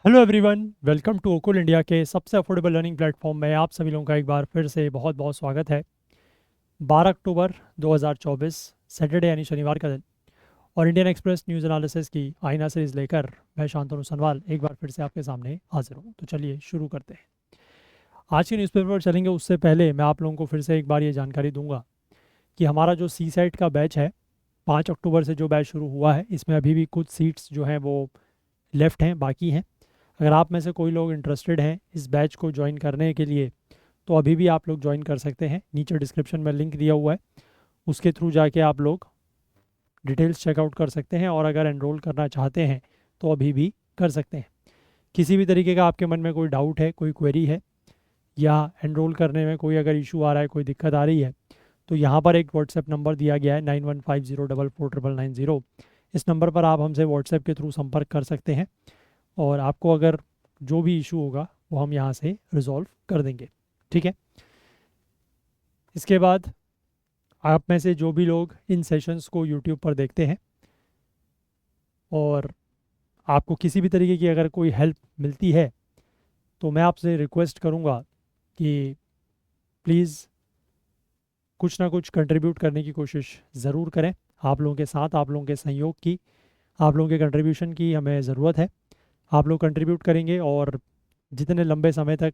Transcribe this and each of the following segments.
Hello everyone, welcome to ओकुल India के सबसे अफोर्डेबल लर्निंग प्लेटफॉर्म में आप सभी लोगों का एक बार फिर से बहुत बहुत स्वागत है। 12 अक्टूबर 2024 सैटरडे यानी शनिवार का दिन और इंडियन एक्सप्रेस न्यूज़ एनालिसिस की आईना सीरीज लेकर मैं शांतनु सनवाल एक बार फिर से आपके सामने हाजिर हूँ। तो चलिए शुरू करते हैं। आज के न्यूज़पेपर पर चलेंगे उससे पहले मैं आप लोगों को फिर से एक बार ये जानकारी दूंगा कि हमारा जो सी सेट का बैच है 5 अक्टूबर से जो बैच शुरू हुआ है, इसमें अभी भी कुछ सीट्स जो हैं वो लेफ़्ट हैं, बाकी हैं। अगर आप में से कोई लोग इंटरेस्टेड हैं इस बैच को ज्वाइन करने के लिए तो अभी भी आप लोग ज्वाइन कर सकते हैं। नीचे डिस्क्रिप्शन में लिंक दिया हुआ है, उसके थ्रू जाके आप लोग डिटेल्स चेकआउट कर सकते हैं और अगर एनरोल करना चाहते हैं तो अभी भी कर सकते हैं। किसी भी तरीके का आपके मन में कोई डाउट है, कोई क्वेरी है या एनरोल करने में कोई अगर इशू आ रहा है, कोई दिक्कत आ रही है, तो यहाँ पर एक व्हाट्सएप नंबर दिया गया है 9150449990। इस नंबर पर आप हमसे व्हाट्सएप के थ्रू संपर्क कर सकते हैं और आपको अगर जो भी इशू होगा वो हम यहाँ से रिजॉल्व कर देंगे। ठीक है। इसके बाद आप में से जो भी लोग इन सेशंस को यूट्यूब पर देखते हैं और आपको किसी भी तरीके की अगर कोई हेल्प मिलती है तो मैं आपसे रिक्वेस्ट करूँगा कि प्लीज़ कुछ ना कुछ कंट्रीब्यूट करने की कोशिश ज़रूर करें। आप लोगों के साथ, आप लोगों के सहयोग की, आप लोगों के कंट्रीब्यूशन की हमें ज़रूरत है। आप लोग कंट्रीब्यूट करेंगे और जितने लंबे समय तक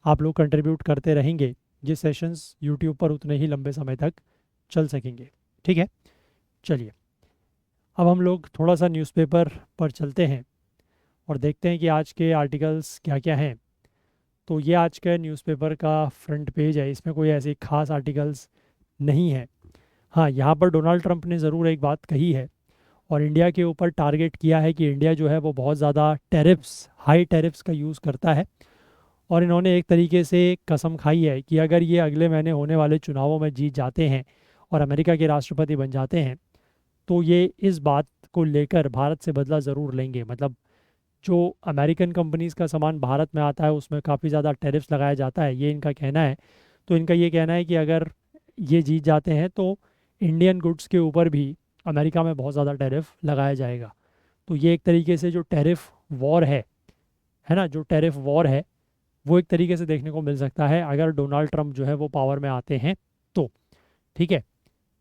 आप लोग कंट्रीब्यूट करते रहेंगे ये सेशंस यूट्यूब पर उतने ही लंबे समय तक चल सकेंगे। ठीक है। चलिए अब हम लोग थोड़ा सा न्यूज़पेपर पर चलते हैं और देखते हैं कि आज के आर्टिकल्स क्या क्या हैं। तो ये आज का न्यूज़पेपर का फ्रंट पेज है, इसमें कोई ऐसे खास आर्टिकल्स नहीं है। हाँ, यहाँ पर डोनाल्ड ट्रंप ने ज़रूर एक बात कही है और इंडिया के ऊपर टारगेट किया है कि इंडिया जो है वो बहुत ज़्यादा टैरिफ्स, हाई टैरिफ्स का यूज़ करता है और इन्होंने एक तरीके से कसम खाई है कि अगर ये अगले महीने होने वाले चुनावों में जीत जाते हैं और अमेरिका के राष्ट्रपति बन जाते हैं तो ये इस बात को लेकर भारत से बदला ज़रूर लेंगे। मतलब जो अमेरिकन कंपनीज़ का सामान भारत में आता है उसमें काफ़ी ज़्यादा टैरिफ्स लगाया जाता है, ये इनका कहना है। तो इनका ये कहना है कि अगर ये जीत जाते हैं तो इंडियन गुड्स के ऊपर भी अमेरिका में बहुत ज़्यादा टैरिफ लगाया जाएगा। तो ये एक तरीके से जो टैरिफ वॉर है ना, जो टैरिफ वॉर है वो एक तरीके से देखने को मिल सकता है अगर डोनाल्ड ट्रंप जो है वो पावर में आते हैं तो। ठीक है।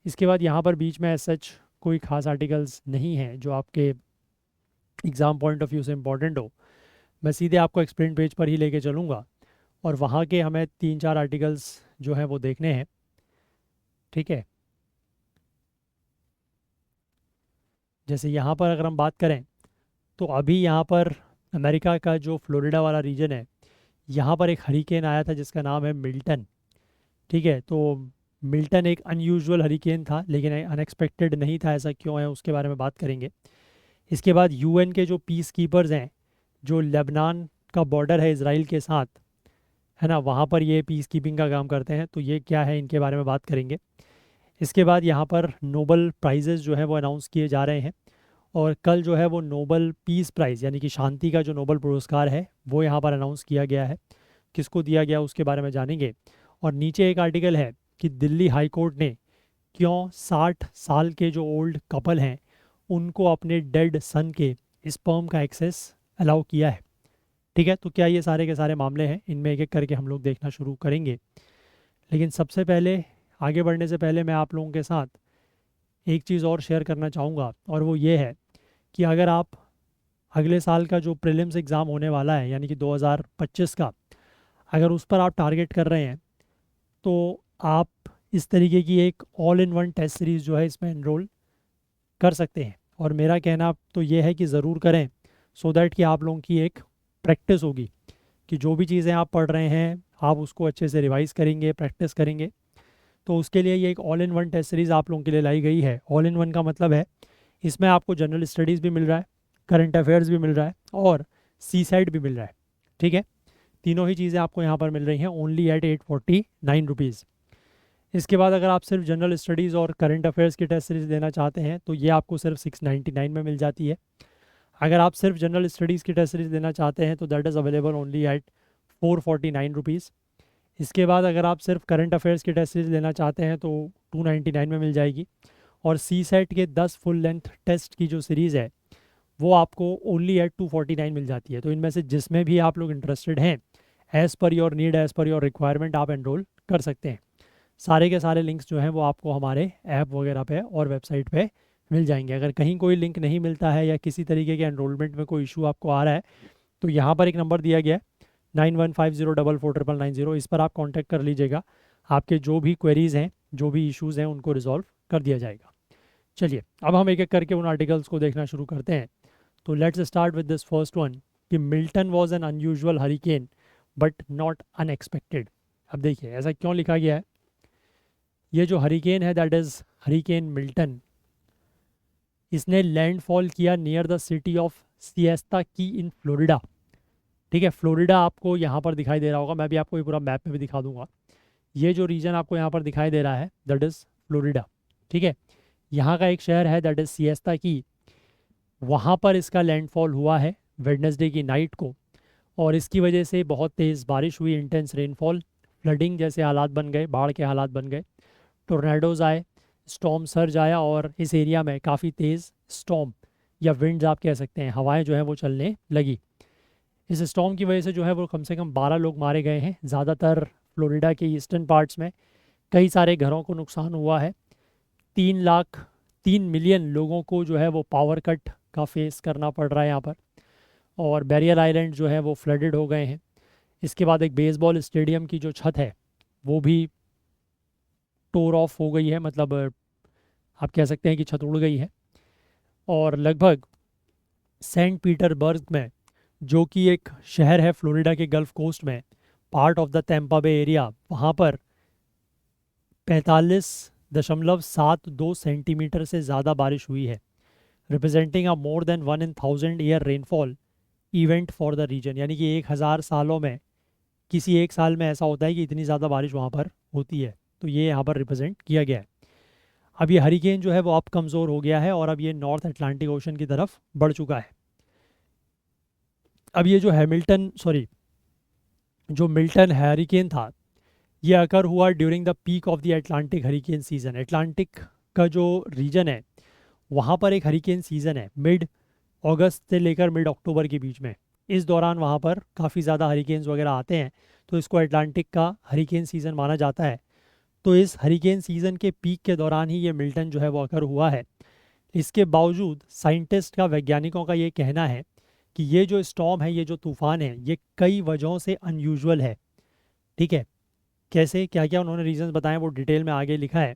इसके बाद यहाँ पर बीच में सच कोई खास आर्टिकल्स नहीं है जो आपके एग्ज़ाम पॉइंट ऑफ व्यू से इम्पोर्टेंट हो। मैं सीधे आपको एक्सप्लेन पेज पर ही लेके चलूँगा और वहाँ के हमें 3-4 आर्टिकल्स जो हैं वो देखने हैं। ठीक है। जैसे यहाँ पर अगर हम बात करें तो अभी यहाँ पर अमेरिका का जो फ्लोरिडा वाला रीजन है, यहाँ पर एक हरिकेन आया था जिसका नाम है मिल्टन। ठीक है। तो मिल्टन एक अनयूजुअल हरिकेन था लेकिन अनएक्सपेक्टेड नहीं था। ऐसा क्यों है उसके बारे में बात करेंगे। इसके बाद यूएन के जो पीस कीपर्स हैं, जो लेबनान का बॉर्डर है इसराइल के साथ, है ना, वहाँ पर ये पीस कीपिंग का काम करते हैं, तो ये क्या है इनके बारे में बात करेंगे। इसके बाद यहाँ पर नोबल प्राइजेज़ जो है वो अनाउंस किए जा रहे हैं और कल जो है वो नोबल पीस प्राइज़ यानी कि शांति का जो नोबल पुरस्कार है वो यहाँ पर अनाउंस किया गया है। किसको दिया गया उसके बारे में जानेंगे। और नीचे एक आर्टिकल है कि दिल्ली हाई कोर्ट ने क्यों 60 साल के जो ओल्ड कपल हैं उनको अपने डेड सन के स्पर्म का एक्सेस अलाउ किया है। ठीक है। तो क्या ये सारे के सारे मामले हैं, इनमें एक एक करके हम लोग देखना शुरू करेंगे। लेकिन सबसे पहले, आगे बढ़ने से पहले मैं आप लोगों के साथ एक चीज़ और शेयर करना चाहूँगा और वो ये है कि अगर आप अगले साल का जो प्रीलिम्स एग्ज़ाम होने वाला है यानी कि 2025 का, अगर उस पर आप टारगेट कर रहे हैं तो आप इस तरीके की एक all in one test series जो है इसमें एनरोल कर सकते हैं। और मेरा कहना तो ये है कि ज़रूर करें सो दैट कि आप लोगों की एक प्रैक्टिस होगी कि जो भी चीज़ें आप पढ़ रहे हैं आप उसको अच्छे से रिवाइज़ करेंगे, प्रैक्टिस करेंगे। तो उसके लिए ये एक all in one test series आप लोगों के लिए लाई गई है। ऑल इन वन का मतलब है इसमें आपको जनरल स्टडीज़ भी मिल रहा है, करंट अफेयर्स भी मिल रहा है और सी सेट भी मिल रहा है। ठीक है। तीनों ही चीज़ें आपको यहाँ पर मिल रही हैं ओनली एट 849 रुपीज़। इसके बाद अगर आप सिर्फ जनरल स्टडीज़ और करंट अफेयर्स की टेस्ट सीरीज़ लेना चाहते हैं तो ये आपको सिर्फ 699 में मिल जाती है। अगर आप सिर्फ जनरल स्टडीज़ की टेस्ट सीरीज़ लेना चाहते हैं तो that is available only at 449 rupees. इसके बाद अगर आप सिर्फ करंट अफेयर्स की टेस्ट सीरीज़ लेना चाहते हैं तो 299 में मिल जाएगी। और सी सेट के 10 फुल लेंथ टेस्ट की जो सीरीज़ है वो आपको ओनली एट 249 मिल जाती है। तो इनमें से जिसमें भी आप लोग इंटरेस्टेड हैं, as per your need, as per your requirement आप एनरोल कर सकते हैं। सारे के सारे लिंक्स जो हैं वो आपको हमारे ऐप वगैरह पे और वेबसाइट पे मिल जाएंगे। अगर कहीं कोई लिंक नहीं मिलता है या किसी तरीके के एनरोलमेंट में कोई इशू आपको आ रहा है, तो यहाँ पर एक नंबर दिया गया है 9150449990, इस पर आप कांटेक्ट कर लीजिएगा। आपके जो भी क्वेरीज़ हैं, जो भी इश्यूज़ हैं, उनको रिजॉल्व कर दिया जाएगा। चलिए अब हम एक एक करके उन आर्टिकल्स को देखना शुरू करते हैं। तो let's start with this first one कि Milton was an unusual hurricane but not unexpected. अब देखिए ऐसा क्यों लिखा गया है। ये जो हरिकेन है दैट इज़ हरिकेन मिल्टन, इसने लैंडफॉल किया नियर द सिटी ऑफ सिएस्ता की इन फ्लोरिडा। ठीक है, फ्लोरिडा आपको यहाँ पर दिखाई दे रहा होगा, मैं भी आपको ये पूरा मैप में भी दिखा दूंगा। ये जो रीजन आपको यहाँ पर दिखाई दे रहा है दैट इज़ फ्लोरिडा। ठीक है, यहाँ का एक शहर है दैट इज़ सिएस्ता की, वहाँ पर इसका लैंडफॉल हुआ है वेडनेसडे की नाइट को, और इसकी वजह से बहुत तेज़ बारिश हुई, इंटेंस रेनफॉल, फ्लडिंग जैसे हालात बन गए, बाढ़ के हालात बन गए, टोर्नेडोज़ आए, स्टॉर्म सर्ज आया, और इस एरिया में काफ़ी तेज़ स्टॉर्म या विंड्स आप कह सकते हैं, हवाएं जो हैं वो चलने लगी। इस स्टॉर्म की वजह से जो है वो कम से कम 12 लोग मारे गए हैं, ज़्यादातर फ्लोरिडा के ईस्टर्न पार्ट्स में। कई सारे घरों को नुकसान हुआ है। 3 मिलियन लोगों को जो है वो पावर कट का फेस करना पड़ रहा है यहाँ पर, और बैरियर आइलैंड जो है वो फ्लडेड हो गए हैं। इसके बाद एक बेसबॉल स्टेडियम की जो छत है वो भी टोर ऑफ हो गई है, मतलब आप कह सकते हैं कि छत उड़ गई है। और लगभग सेंट पीटरबर्ग में, जो कि एक शहर है फ्लोरिडा के गल्फ कोस्ट में, part of the Tampa Bay area, वहाँ पर 45.72 सेंटीमीटर से ज़्यादा बारिश हुई है, representing a more than 1 in 1000 year rainfall event for the region. यानी कि 1000 सालों में किसी एक साल में ऐसा होता है कि इतनी ज़्यादा बारिश वहाँ पर होती है। तो ये यहाँ पर रिप्रेजेंट किया गया है। अब ये हरिकेन जो है वो अब कमज़ोर हो गया है और अब ये नॉर्थ अटलांटिक ओशन की तरफ बढ़ चुका है। अब ये जो जो मिल्टन हरिकेन था, ये अकर हुआ during the peak of the Atlantic hurricane season. Atlantic का जो रीजन है वहाँ पर एक हरिकेन सीजन है मिड अगस्त से लेकर मिड अक्टूबर के बीच में। इस दौरान वहाँ पर काफ़ी ज़्यादा हरिकेन्स वगैरह आते हैं, तो इसको अटलांटिक का हरिकेन सीज़न माना जाता है। तो इस हरिकेन सीज़न के पीक के दौरान ही ये मिल्टन जो है वो अकर हुआ है। इसके बावजूद साइंटिस्ट का, वैज्ञानिकों का ये कहना है कि ये जो स्टॉर्म है, ये जो तूफान है, ये कई वजहों से अनयूजुअल है। ठीक है, कैसे, क्या क्या उन्होंने रीजंस बताए वो डिटेल में आगे लिखा है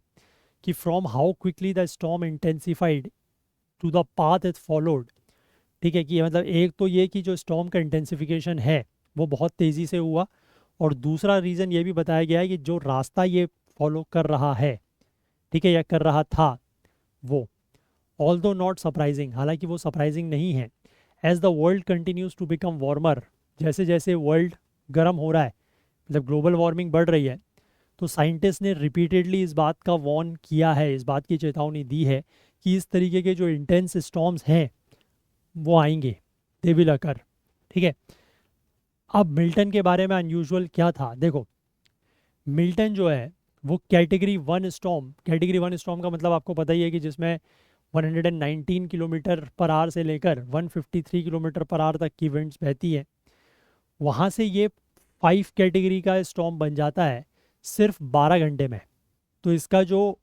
कि from how quickly the storm intensified to the path it followed. ठीक है, कि मतलब एक तो ये कि जो स्टॉर्म का इंटेंसिफिकेशन है वो बहुत तेज़ी से हुआ, और दूसरा रीज़न ये भी बताया गया है कि जो रास्ता ये फॉलो कर रहा है, ठीक है, या कर रहा था, वो ऑल्दो नॉट सरप्राइजिंग, हालांकि वो सरप्राइजिंग नहीं है। As the world continues to become warmer, जैसे जैसे वर्ल्ड गर्म हो रहा है, मतलब ग्लोबल वार्मिंग बढ़ रही है, तो साइंटिस्ट ने रिपीटेडली इस बात का वार्न किया है, इस बात की चेतावनी दी है कि इस तरीके के जो इंटेंस स्टॉर्म्स हैं वो आएंगे, दे विल अकर। ठीक है, अब मिल्टन के बारे में अनयूजुअल क्या था, देखो मिल्टन जो है वो कैटेगरी 1 स्टॉर्म का मतलब आपको पता ही है कि जिसमें 119 किलोमीटर पर आवर से लेकर 153 किलोमीटर पर आवर तक की विंड्स बहती है। वहाँ से ये 5 कैटेगरी का स्टॉर्म बन जाता है सिर्फ 12 घंटे में। तो इसका जो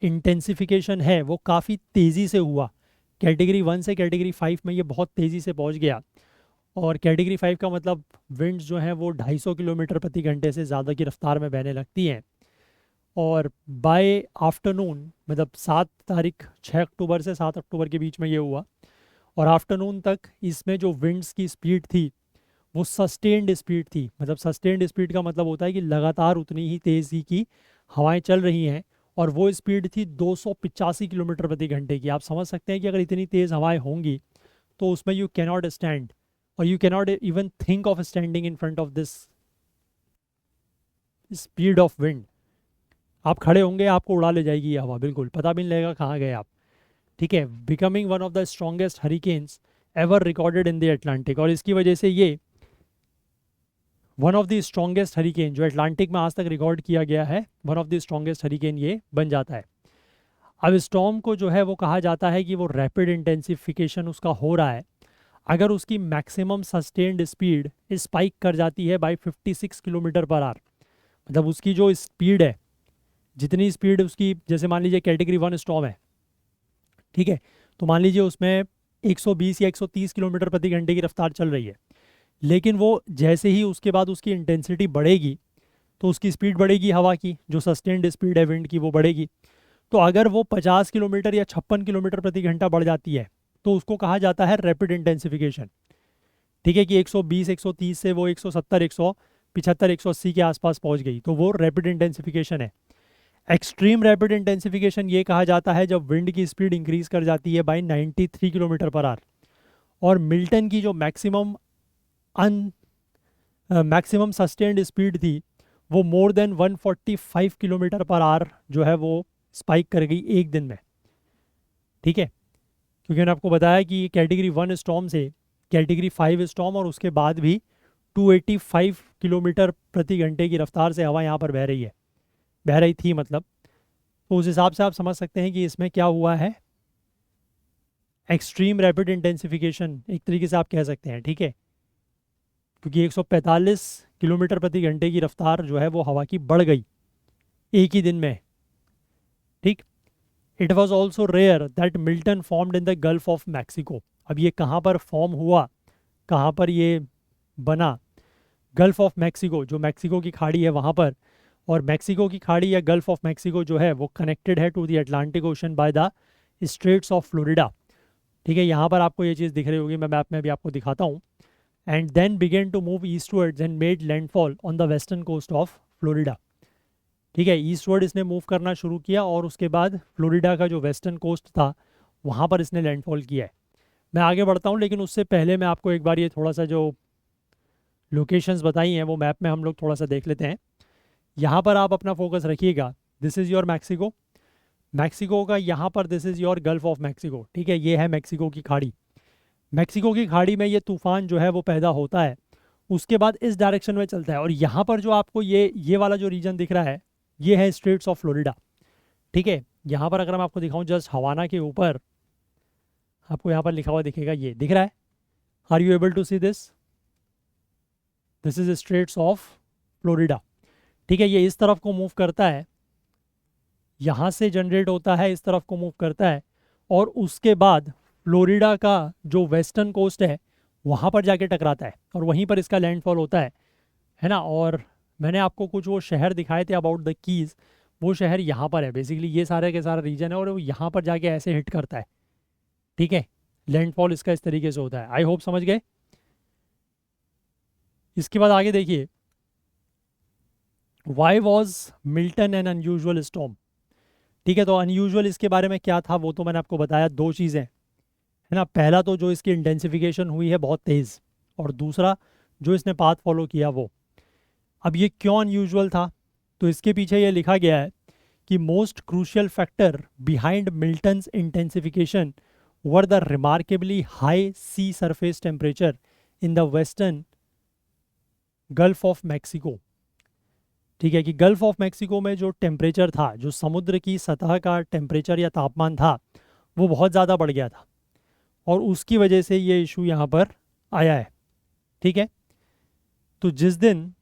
इंटेंसिफिकेशन है वो काफ़ी तेज़ी से हुआ, कैटेगरी 1 से कैटेगरी 5 में ये बहुत तेज़ी से पहुँच गया। और कैटेगरी 5 का मतलब विंड्स जो हैं वो 250 किलोमीटर प्रति घंटे से ज़्यादा की रफ्तार में बहने लगती हैं। और बाय आफ्टरनून, मतलब 6 अक्टूबर से 7 अक्टूबर के बीच में ये हुआ, और आफ्टरनून तक इसमें जो विंड्स की स्पीड थी वो सस्टेन्ड स्पीड थी। मतलब सस्टेन्ड स्पीड का मतलब होता है कि लगातार उतनी ही तेज़ी की हवाएं चल रही हैं, और वो स्पीड थी 285 किलोमीटर प्रति घंटे की। आप समझ सकते हैं कि अगर इतनी तेज़ हवाएं होंगी तो उसमें यू कैनॉट स्टैंड, और you cannot even think of standing in front of this speed of wind. आप खड़े होंगे, आपको उड़ा ले जाएगी ये हवा, बिल्कुल पता भी नहीं लगेगा कहाँ गए आप। ठीक है, becoming one of the strongest hurricanes ever recorded in the Atlantic, और इसकी वजह से ये one of the strongest hurricane जो अटलांटिक में आज तक रिकॉर्ड किया गया है, one of the strongest hurricane ये बन जाता है। अब स्टॉर्म को जो है वो कहा जाता है कि वो रैपिड इंटेंसिफिकेशन उसका हो रहा है अगर उसकी मैक्सिमम सस्टेन्ड स्पीड स्पाइक कर जाती है बाई 56 किलोमीटर पर आवर। मतलब उसकी जो स्पीड है, जितनी स्पीड उसकी, जैसे मान लीजिए कैटेगरी 1 स्टॉर्म है, ठीक है, तो मान लीजिए उसमें 120 या 130 किलोमीटर प्रति घंटे की रफ्तार चल रही है, लेकिन वो जैसे ही उसके बाद उसकी इंटेंसिटी बढ़ेगी तो उसकी स्पीड बढ़ेगी, हवा की जो सस्टेन्ड स्पीड है विंड की वो बढ़ेगी। तो अगर वो 50 किलोमीटर या 56 किलोमीटर प्रति घंटा बढ़ जाती है तो उसको कहा जाता है रैपिड इंटेंसिफिकेशन। ठीक है, कि 120 130 से वो 170 175 180 के आसपास पहुंच गई तो वो रैपिड इंटेंसिफिकेशन है। एक्सट्रीम रैपिड इंटेंसिफिकेशन ये कहा जाता है जब विंड की स्पीड इंक्रीज कर जाती है बाई 93 किलोमीटर पर आवर, और मिल्टन की जो मैक्सिमम सस्टेन्ड स्पीड थी वो more than 145 kilometre per hour जो है वो स्पाइक कर गई एक दिन में। ठीक है, क्योंकि मैंने आपको बताया कि कैटेगरी 1 स्टॉर्म से कैटेगरी 5 स्टॉर्म और उसके बाद भी 285 किलोमीटर प्रति घंटे की रफ्तार से हवा यहाँ पर बह रही है, बह रही थी मतलब। तो उस हिसाब से आप समझ सकते हैं कि इसमें क्या हुआ है, एक्सट्रीम रैपिड इंटेंसिफिकेशन एक तरीके से आप कह सकते हैं। ठीक है, क्योंकि 145 किलोमीटर प्रति घंटे की रफ्तार जो है वो हवा की बढ़ गई एक ही दिन में। ठीक, it was also rare that Milton formed in the Gulf of Mexico. अब ये कहाँ पर फॉर्म हुआ, कहाँ पर ये बना, गल्फ ऑफ मैक्सिको, जो मैक्सिको की खाड़ी है वहाँ पर। और मैक्सिको की खाड़ी या गल्फ ऑफ मैक्सिको जो है वो कनेक्टेड है to the Atlantic Ocean by the Straits of Florida. ठीक है, यहाँ पर आपको ये चीज़ दिख रही होगी, मैं मैप में भी आपको दिखाता हूँ। And then began to move eastwards and made landfall on the western coast of Florida. ठीक है, ईस्टवर्ड इसने मूव करना शुरू किया और उसके बाद फ्लोरिडा का जो वेस्टर्न कोस्ट था वहाँ पर इसने लैंडफॉल किया है। मैं आगे बढ़ता हूँ, लेकिन उससे पहले मैं आपको एक बार ये थोड़ा सा जो लोकेशंस बताई हैं वो मैप में हम लोग थोड़ा सा देख लेते हैं। यहाँ पर आप अपना फोकस रखिएगा, this is your Mexico, Mexico का यहाँ पर this is your gulf of Mexico. ठीक है, ये है मैक्सिको की खाड़ी। मैक्सिको की खाड़ी में ये तूफान जो है वो पैदा होता है, उसके बाद इस डायरेक्शन में चलता है, और यहाँ पर जो आपको ये वाला जो रीजन दिख रहा है ये है स्ट्रेट्स ऑफ फ्लोरिडा। ठीक है, यहाँ पर अगर मैं आपको दिखाऊं जस्ट हवाना के ऊपर, आपको यहाँ पर लिखा हुआ दिखेगा, ये दिख रहा है, are you able to see this, this is Straits of Florida. ठीक है, ये इस तरफ को मूव करता है, यहाँ से जनरेट होता है, इस तरफ को मूव करता है, और उसके बाद फ्लोरिडा का जो वेस्टर्न कोस्ट है वहाँ पर जाके टकराता है और वहीं पर इसका लैंडफॉल होता है ना। और मैंने आपको कुछ वो शहर दिखाए थे अबाउट द कीज़, वो शहर यहाँ पर है, बेसिकली ये सारे के सारा रीजन है और वो यहाँ पर जाके ऐसे हिट करता है। ठीक है, लैंडफॉल इसका इस तरीके से होता है। आई होप समझ गए। इसके बाद आगे देखिए, why was Milton N unusual storm. ठीक है, तो अनयूजुअल इसके बारे में क्या था वो तो मैंने आपको बताया, दो चीज़ें है ना। पहला तो जो इसकी इंटेंसिफिकेशन हुई है बहुत तेज़, और दूसरा जो इसने पाथ फॉलो किया वो। अब ये क्यों अनयूजुअल था, तो इसके पीछे ये लिखा गया है कि most crucial factor behind Milton's intensification were the remarkably high sea surface temperature in the western Gulf of Mexico. ठीक है, कि गल्फ ऑफ मैक्सिको में जो टेम्परेचर था, जो समुद्र की सतह का टेम्परेचर या तापमान था वो बहुत ज़्यादा बढ़ गया था, और उसकी वजह से ये इशू यहाँ पर आया है। ठीक है, तो जिस दिन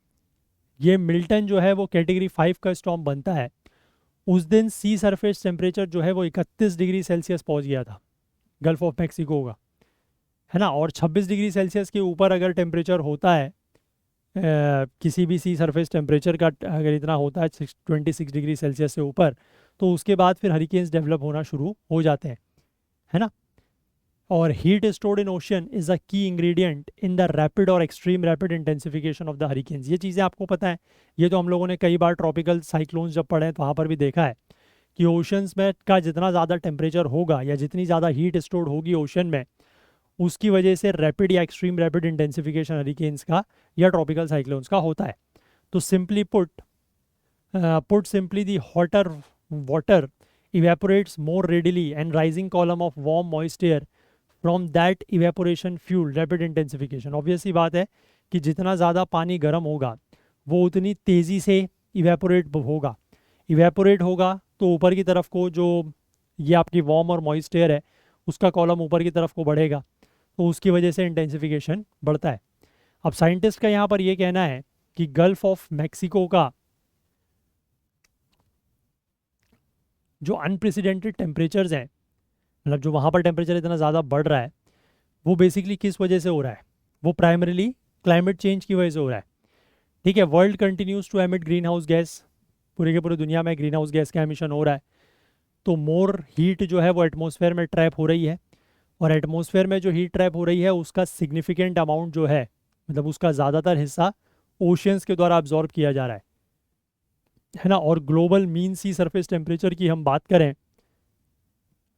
ये मिल्टन जो है वो कैटेगरी 5 का स्टॉर्म बनता है, उस दिन सी सरफेस टेम्परेचर जो है वो 31 डिग्री सेल्सियस पहुँच गया था गल्फ ऑफ मैक्सिको का, है ना। और 26 डिग्री सेल्सियस के ऊपर अगर टेम्परेचर होता है, किसी भी सी सरफेस टेम्परेचर का अगर इतना होता है 26 डिग्री सेल्सियस से ऊपर, तो उसके बाद फिर हरिकेन्स डेवलप होना शुरू हो जाते हैं, है ना। और heat stored in ocean is a की इंग्रेडिएंट इन द रैपिड और extreme rapid intensification of the hurricanes. ये चीज़ें आपको पता है, ये तो हम लोगों ने कई बार ट्रॉपिकल साइक्लोन्स जब पढ़े हैं तो वहाँ पर भी देखा है कि ओशंस में का जितना ज़्यादा टेम्परेचर होगा या जितनी ज़्यादा हीट स्टोर्ड होगी ओशन में, उसकी वजह से रैपिड या एक्सट्रीम रैपिड इंटेंसिफिकेशन हरिकेन्स का या ट्रॉपिकल साइक्लोन्स का होता है। तो simply put simply the hotter water evaporates more readily and rising column of warm moist air from that evaporation fuel rapid intensification. Obvious ही बात है कि जितना ज़्यादा पानी गर्म होगा वो उतनी तेज़ी से इवेपोरेट होगा तो ऊपर की तरफ को जो ये आपकी वार्म और मॉइस्ट एयर है, उसका कॉलम ऊपर की तरफ को बढ़ेगा, तो उसकी वजह से इंटेंसिफिकेशन बढ़ता है। अब साइंटिस्ट का यहाँ पर ये कहना है कि गल्फ ऑफ मैक्सिको का जो अनप्रेसिडेंटेड टेम्परेचर्स हैं, मतलब जो वहाँ पर टेम्परेचर इतना ज़्यादा बढ़ रहा है, वो बेसिकली किस वजह से हो रहा है? वो प्राइमरीली क्लाइमेट चेंज की वजह से हो रहा है। ठीक है, world continues to emit greenhouse gas, पूरे के पूरे दुनिया में ग्रीन हाउस गैस का एमिशन हो रहा है, तो मोर हीट जो है वो एटमॉस्फेयर में ट्रैप हो रही है, और एटमॉस्फेयर में जो हीट ट्रैप हो रही है उसका सिग्निफिकेंट अमाउंट जो है, मतलब उसका ज़्यादातर हिस्सा ओशियंस के द्वारा अब्जॉर्ब किया जा रहा है ना। और ग्लोबल मीन सी सरफेस टेम्परेचर की हम बात करें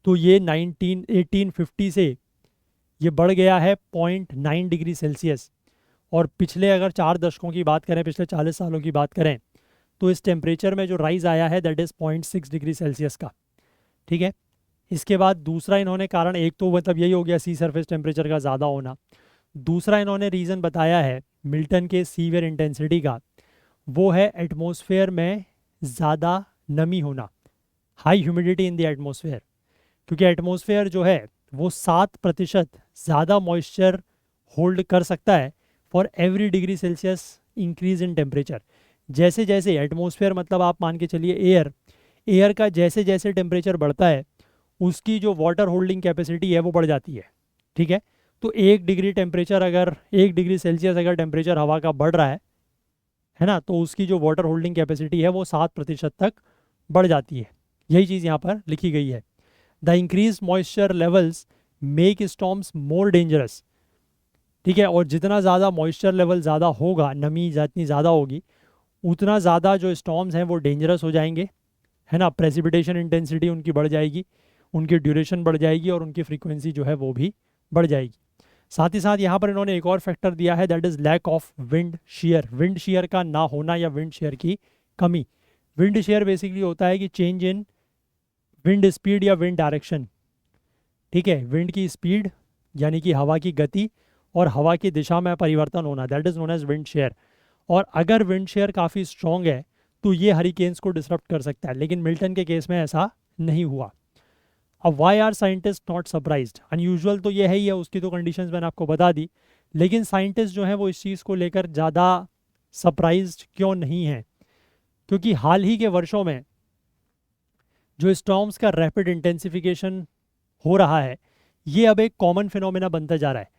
तो ये 1850 से ये बढ़ गया है 0.9 डिग्री सेल्सियस, और पिछले अगर 4 दशकों की बात करें, पिछले 40 सालों की बात करें, तो इस टेम्परेचर में जो राइज आया है दैट इज़ 0.6 डिग्री सेल्सियस का। ठीक है, इसके बाद दूसरा इन्होंने कारण, एक तो मतलब यही हो गया सी सरफेस टेम्परेचर का ज़्यादा होना, दूसरा इन्होंने रीज़न बताया है मिल्टन के सीवियर इंटेंसिटी का, वो है एटमॉस्फेयर में ज़्यादा नमी होना, high humidity in the atmosphere. क्योंकि एटमॉस्फेयर जो है वो 7% ज़्यादा मॉइस्चर होल्ड कर सकता है for every degree Celsius increase in temperature. जैसे जैसे एटमॉस्फेयर, मतलब आप मान के चलिए एयर, एयर का जैसे जैसे टेम्परेचर बढ़ता है उसकी जो वाटर होल्डिंग कैपेसिटी है वो बढ़ जाती है। ठीक है, तो 1 डिग्री टेम्परेचर, अगर 1 डिग्री सेल्सियस अगर टेम्परेचर हवा का बढ़ रहा है ना, तो उसकी जो वाटर होल्डिंग कैपेसिटी है वो 7% तक बढ़ जाती है। यही चीज़ यहाँ पर लिखी गई है। The increase moisture levels make storms more dangerous. ठीक है, और जितना ज़्यादा मॉइस्चर लेवल ज़्यादा होगा, नमी जितनी ज़्यादा होगी, उतना ज़्यादा जो स्टॉर्म्स हैं वो डेंजरस हो जाएंगे, है ना। प्रेसिपिटेशन इंटेंसिटी उनकी बढ़ जाएगी, उनकी ड्यूरेशन बढ़ जाएगी, और उनकी फ्रीक्वेंसी जो है वो भी बढ़ जाएगी। साथ ही साथ यहाँ पर इन्होंने एक और फैक्टर दिया है that is lack of wind shear. Wind shear का ना होना या विंड शेयर की कमी। विंड शेयर बेसिकली होता है कि चेंज इन विंड स्पीड या विंड डायरेक्शन। ठीक है, विंड की स्पीड यानी कि हवा की गति और हवा की दिशा में परिवर्तन होना, that is known as wind shear. और अगर विंड शेयर काफ़ी स्ट्रॉन्ग है तो ये हरिकेन्स को डिसरप्ट कर सकता है, लेकिन मिल्टन के केस में ऐसा नहीं हुआ। अब why are scientist not surprised? Unusual तो ये है ही है, उसकी तो कंडीशंस मैंने आपको बता दी, लेकिन साइंटिस्ट जो हैं वो इस चीज़ को लेकर ज़्यादा सरप्राइज्ड क्यों नहीं हैं? क्योंकि हाल ही के वर्षों में जो स्टॉर्म्स का रैपिड इंटेंसिफिकेशन हो रहा है ये अब एक कॉमन फिनोमेना बनता जा रहा है।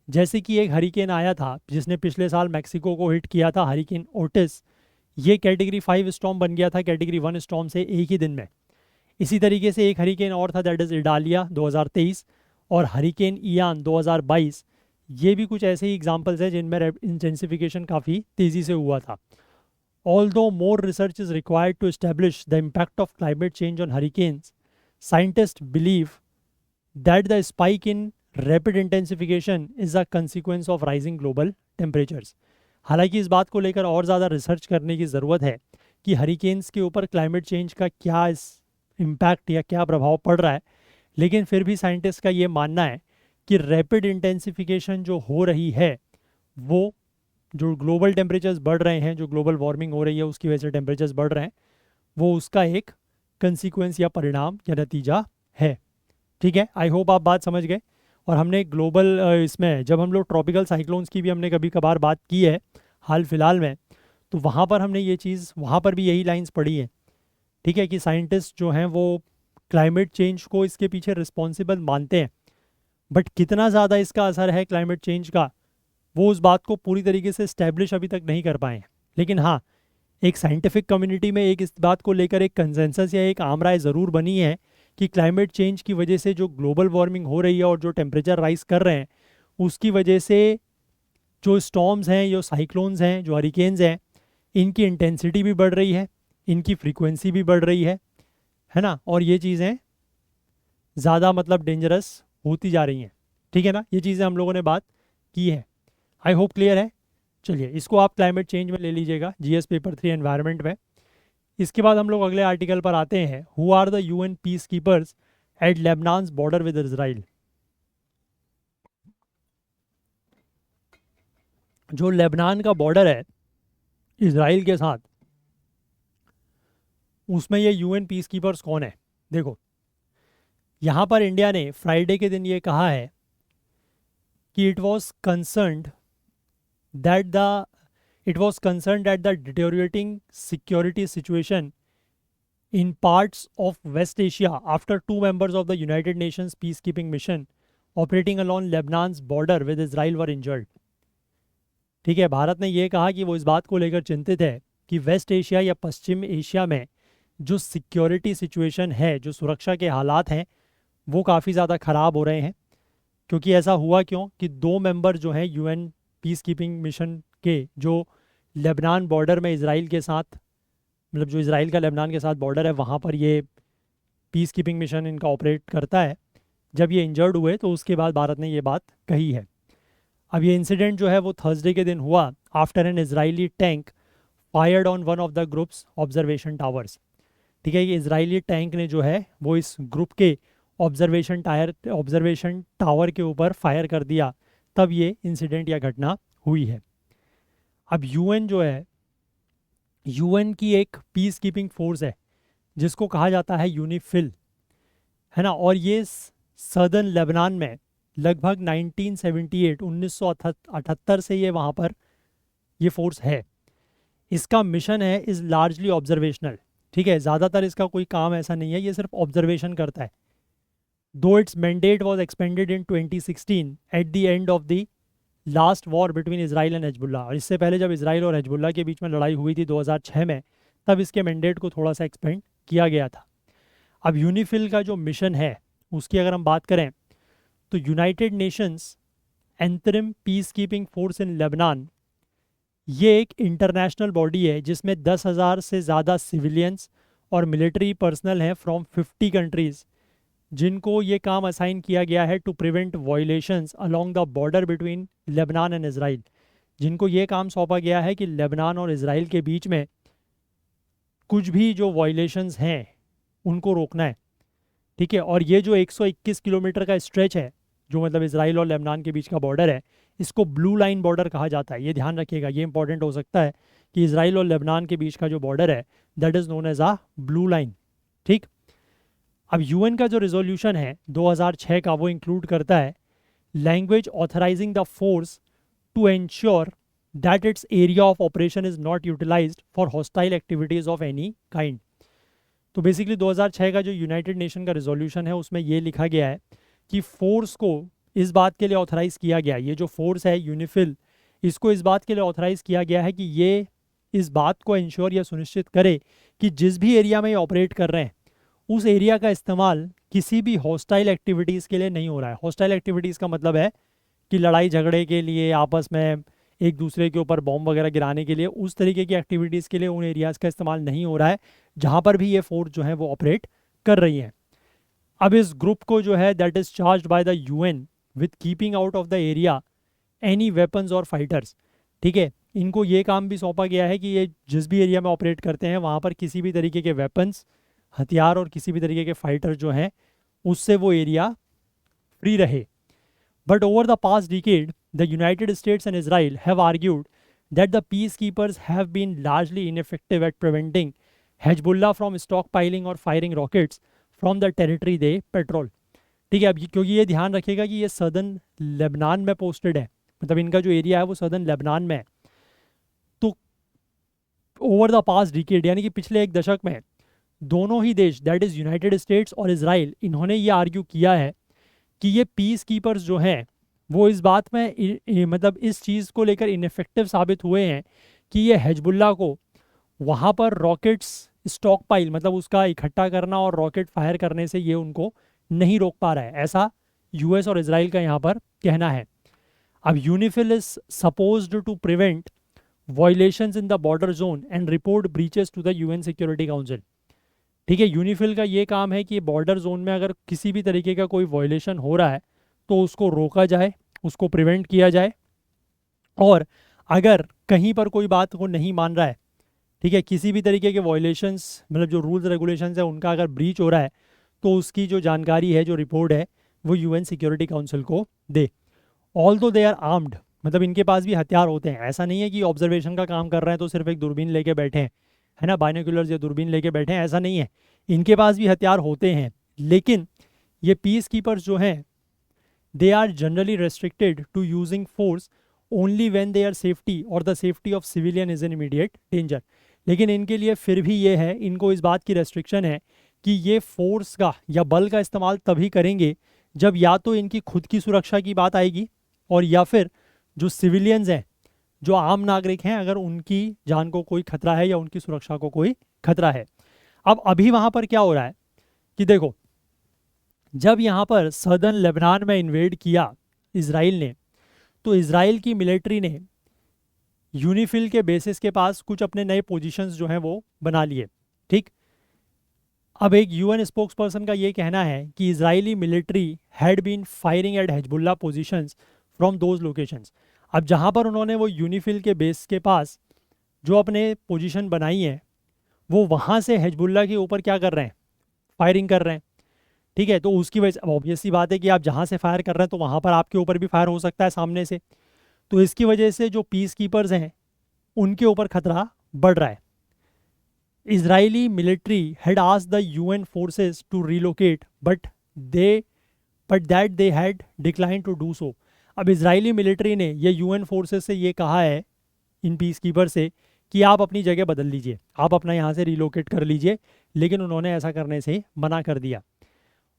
जैसे कि एक हरिकेन आया था जिसने पिछले साल मैक्सिको को हिट किया था, हरिकेन ओटिस, ये कैटेगरी 5 स्टॉर्म बन गया था कैटेगरी 1 स्टॉर्म से एक ही दिन में। इसी तरीके से एक हरिकेन और था दैट इज़ इडालिया 2023, और हरिकेन इयान 2022, ये भी कुछ ऐसे ही एग्जाम्पल्स हैं जिनमें इंटेंसिफिकेशन काफ़ी तेज़ी से हुआ था। Although more research is required to establish the impact of climate change on hurricanes, scientists believe that the spike in rapid intensification is a consequence of rising global temperatures. हालांकि इस बात को लेकर और ज़्यादा रिसर्च करने की ज़रूरत है कि हरिकेन्स के ऊपर क्लाइमेट चेंज का क्या इम्पैक्ट या क्या प्रभाव पड़ रहा है, लेकिन फिर भी साइंटिस्ट का ये मानना है कि रैपिड इंटेंसिफिकेशन जो हो रही है वो, जो ग्लोबल टेम्परेचर्स बढ़ रहे हैं, जो ग्लोबल वार्मिंग हो रही है उसकी वजह से टेम्परेचर्स बढ़ रहे हैं, वो उसका एक कंसिक्वेंस या परिणाम या नतीजा है। ठीक है, आई होप आप बात समझ गए। और हमने ग्लोबल इसमें जब हम लोग ट्रॉपिकल साइक्लोन्स की भी हमने कभी कभार बात की है हाल फिलहाल में, तो वहाँ पर हमने ये चीज़, वहाँ पर भी यही लाइंस पढ़ी है। ठीक है, कि साइंटिस्ट जो हैं वो क्लाइमेट चेंज को इसके पीछे रिस्पॉन्सिबल मानते हैं, बट कितना ज़्यादा इसका असर है क्लाइमेट चेंज का वो उस बात को पूरी तरीके से इस्टेब्लिश अभी तक नहीं कर पाए हैं। लेकिन हाँ, एक साइंटिफिक कम्युनिटी में एक इस बात को लेकर एक कंसेंसस या एक आम राय ज़रूर बनी है कि क्लाइमेट चेंज की वजह से जो ग्लोबल वार्मिंग हो रही है और जो टेम्परेचर राइज कर रहे हैं उसकी वजह से जो स्टॉर्म्स हैं, जो साइक्लोन्स हैं, जो हरिकेन्स हैं, इनकी इंटेंसिटी भी बढ़ रही है, इनकी फ्रीक्वेंसी भी बढ़ रही है ना, और ये चीज़ें ज़्यादा मतलब डेंजरस होती जा रही हैं। ठीक है ना, ये चीज़ें हम लोगों ने बात की है। आई होप क्लियर है। चलिए, इसको आप क्लाइमेट चेंज में ले लीजिएगा जीएस पेपर 3 एनवायरनमेंट में। इसके बाद हम लोग अगले आर्टिकल पर आते हैं। Who are the UN peacekeepers at Lebanon's border with Israel. जो लेबनान का बॉर्डर है इजराइल के साथ, उसमें ये यूएन पीस कीपर्स कौन है? देखो, यहाँ पर इंडिया ने फ्राइडे के दिन ये कहा है कि that the it was concerned that the deteriorating security situation in parts of West Asia after two members of the United Nations peacekeeping mission operating along Lebanon's border with Israel were injured. ठीक है, भारत ने ये कहा कि वो इस बात को लेकर चिंतित है कि वेस्ट एशिया या पश्चिम एशिया में जो सिक्योरिटी सिचुएशन है, जो सुरक्षा के हालात हैं, वो काफ़ी ज़्यादा ख़राब हो रहे हैं। क्योंकि ऐसा हुआ क्यों कि दो मेंबर जो हैं यूएन पीस कीपिंग मिशन के, जो लेबनान बॉर्डर में इसराइल के साथ, मतलब जो इसराइल का लेबनान के साथ बॉर्डर है, वहाँ पर ये पीस कीपिंग मिशन इनका ऑपरेट करता है, जब ये इंजर्ड हुए तो उसके बाद भारत ने ये बात कही है। अब ये इंसिडेंट जो है वो थर्सडे के दिन हुआ after N Israeli tank fired on one of the groups observation towers. ठीक है, ये इजरायली टैंक ने जो है वो इस ग्रुप के ऑब्जर्वेशन टावर के ऊपर फायर कर दिया, तब ये इंसिडेंट या घटना हुई है। अब यूएन जो है, यूएन की एक पीस कीपिंग फोर्स है जिसको कहा जाता है यूनिफिल, है ना, और ये सदर्न लेबनान में लगभग 1978 से ये वहाँ पर ये फोर्स है। इसका मिशन है इज़ लार्जली ऑब्जर्वेशनल। ठीक है, ज़्यादातर इसका कोई काम ऐसा नहीं है, ये सिर्फ ऑब्जर्वेशन करता है। दो it's mandate was expanded in 2016 at the end of the last war between Israel and Hezbollah. और इससे पहले जब इसराइल और हिजबुल्लाह के बीच में लड़ाई हुई थी 2006 में, तब इसके मैंडेट को थोड़ा सा एक्सपेंड किया गया था। अब यूनिफिल का जो मिशन है उसकी अगर हम बात करें तो United Nations interim peace keeping force in Lebanon, ये एक इंटरनेशनल बॉडी है जिसमें 10,000 से ज़्यादा सिविलियंस और मिलिट्री पर्सनल हैं फ्रॉम 50 कंट्रीज़, जिनको ये काम असाइन किया गया है to prevent violations along the border between Lebanon and Israel. जिनको ये काम सौंपा गया है कि लेबनान और इसराइल के बीच में कुछ भी जो वायलेशंस हैं उनको रोकना है। ठीक है, और ये जो 121 किलोमीटर का स्ट्रेच है, जो मतलब इसराइल और लेबनान के बीच का बॉर्डर है, इसको ब्लू लाइन बॉर्डर कहा जाता है। ये ध्यान रखिएगा, ये इंपॉर्टेंट हो सकता है कि इसराइल और लेबनान के बीच का जो बॉर्डर है that is known as a blue line. ठीक, अब यूएन का जो रिजोल्यूशन है 2006 का, वो इंक्लूड करता है language authorising the force to ensure that its area of operation is not utilised for hostile activities of any kind. तो बेसिकली 2006 का जो यूनाइटेड नेशन का रिजोल्यूशन है उसमें ये लिखा गया है कि फोर्स को इस बात के लिए ऑथराइज़ किया गया, ये जो फोर्स है यूनिफिल, इसको इस बात के लिए ऑथराइज़ किया गया है कि ये इस बात को इंश्योर या सुनिश्चित करे कि जिस भी एरिया में ये ऑपरेट कर रहे हैं उस एरिया का इस्तेमाल किसी भी हॉस्टाइल एक्टिविटीज़ के लिए नहीं हो रहा है। हॉस्टाइल एक्टिविटीज़ का मतलब है कि लड़ाई झगड़े के लिए, आपस में एक दूसरे के ऊपर बॉम्ब वगैरह गिराने के लिए, उस तरीके की एक्टिविटीज़ के लिए उन एरियाज़ का इस्तेमाल नहीं हो रहा है जहाँ पर भी ये फोर्स जो है वो ऑपरेट कर रही है। अब इस ग्रुप को जो है that is charged by the UN with keeping out of the area any weapons और फाइटर्स। ठीक है, इनको ये काम भी सौंपा गया है कि ये जिस भी एरिया में ऑपरेट करते हैं वहाँ पर किसी भी तरीके के वेपन्स, हथियार और किसी भी तरीके के फाइटर जो हैं उससे वो एरिया फ्री रहे। But over the past decade the United States and Israel have argued that the peacekeepers have been largely ineffective at preventing Hezbollah from stockpiling और firing rockets from the territory they patrol. ठीक है, अब क्योंकि ये ध्यान रखिएगा कि ये सदर्न लेबनान में पोस्टेड है, मतलब इनका जो एरिया है वो सदर्न लेबनान में है। तो ओवर द पास्ट डिकेड यानी कि पिछले एक दशक में दोनों ही देश दैट इज़ यूनाइटेड स्टेट्स और इसराइल, इन्होंने ये आर्ग्यू किया है कि ये पीस कीपर्स जो हैं वो इस बात में मतलब इस चीज़ को लेकर इनफेक्टिव साबित हुए हैं कि ये हिजबुल्लाह को वहाँ पर रॉकेट्स स्टॉक पाइल, मतलब उसका इकट्ठा करना और रॉकेट फायर करने से ये उनको नहीं रोक पा रहा है, ऐसा यूएस और इसराइल का यहाँ पर कहना है। अब UNIFIL is supposed to prevent violations in the border zone and report breaches to the UN Security Council. ठीक है, यूनिफिल का ये काम है कि बॉर्डर जोन में अगर किसी भी तरीके का कोई वायलेशन हो रहा है तो उसको रोका जाए, उसको प्रिवेंट किया जाए, और अगर कहीं पर कोई बात को नहीं मान रहा है, ठीक है, किसी भी तरीके के वायलेशंस, मतलब जो रूल्स रेगुलेशंस है उनका अगर ब्रीच हो रहा है, तो उसकी जो जानकारी है, जो रिपोर्ट है, वो यूएन सिक्योरिटी काउंसिल को दे। ऑल्दो दे आर आर्म्ड, मतलब इनके पास भी हथियार होते हैं। ऐसा नहीं है कि ऑब्जर्वेशन का काम कर रहे हैं तो सिर्फ एक दूरबीन लेके बैठे हैं, है ना, बाइनोकुलर्स या दूरबीन लेके बैठे हैं, ऐसा नहीं है। इनके पास भी हथियार होते हैं, लेकिन ये पीस कीपर्स जो हैं they are generally restricted to using force only when they are safety और the safety of civilian is in immediate danger. लेकिन इनके लिए फिर भी ये है, इनको इस बात की रेस्ट्रिक्शन है कि ये फोर्स का या बल का इस्तेमाल तभी करेंगे जब या तो इनकी खुद की सुरक्षा की बात आएगी और या फिर जो सिविलियंस हैं, जो आम नागरिक हैं, अगर उनकी जान को कोई खतरा है या उनकी सुरक्षा को कोई खतरा है। अब अभी वहाँ पर क्या हो रहा है कि देखो, जब यहाँ पर सदर्न लेबनान में इन्वेड किया इसराइल ने, तो इसराइल की मिलिट्री ने यूनिफिल के बेसिस के पास कुछ अपने नए पोजीशंस जो हैं वो बना लिए। ठीक, अब एक यूएन स्पोक्स पर्सन का ये कहना है कि Israeli military had been firing at Hezbollah positions from those locations. अब जहाँ पर उन्होंने वो यूनिफिल के बेस के पास जो अपने पोजीशन बनाई है, वो वहाँ से हिजबुल्ला के ऊपर क्या कर रहे हैं, फायरिंग कर रहे हैं। ठीक है, तो उसकी वजह से ऑब्वियस सी बात है कि आप जहाँ से फायर कर रहे हैं तो वहाँ पर आपके ऊपर भी फायर हो सकता है सामने से। तो इसकी वजह से जो पीस कीपर्स हैं उनके ऊपर खतरा बढ़ रहा है। Israeli military had asked the UN forces to relocate but that they had decline to do so. अब इजरायली मिलिट्री ने ये यूएन फोर्सेस से ये कहा है, इन पीस कीपर से, कि आप अपनी जगह बदल लीजिए, आप अपना यहाँ से रिलोकेट कर लीजिए, लेकिन उन्होंने ऐसा करने से मना कर दिया।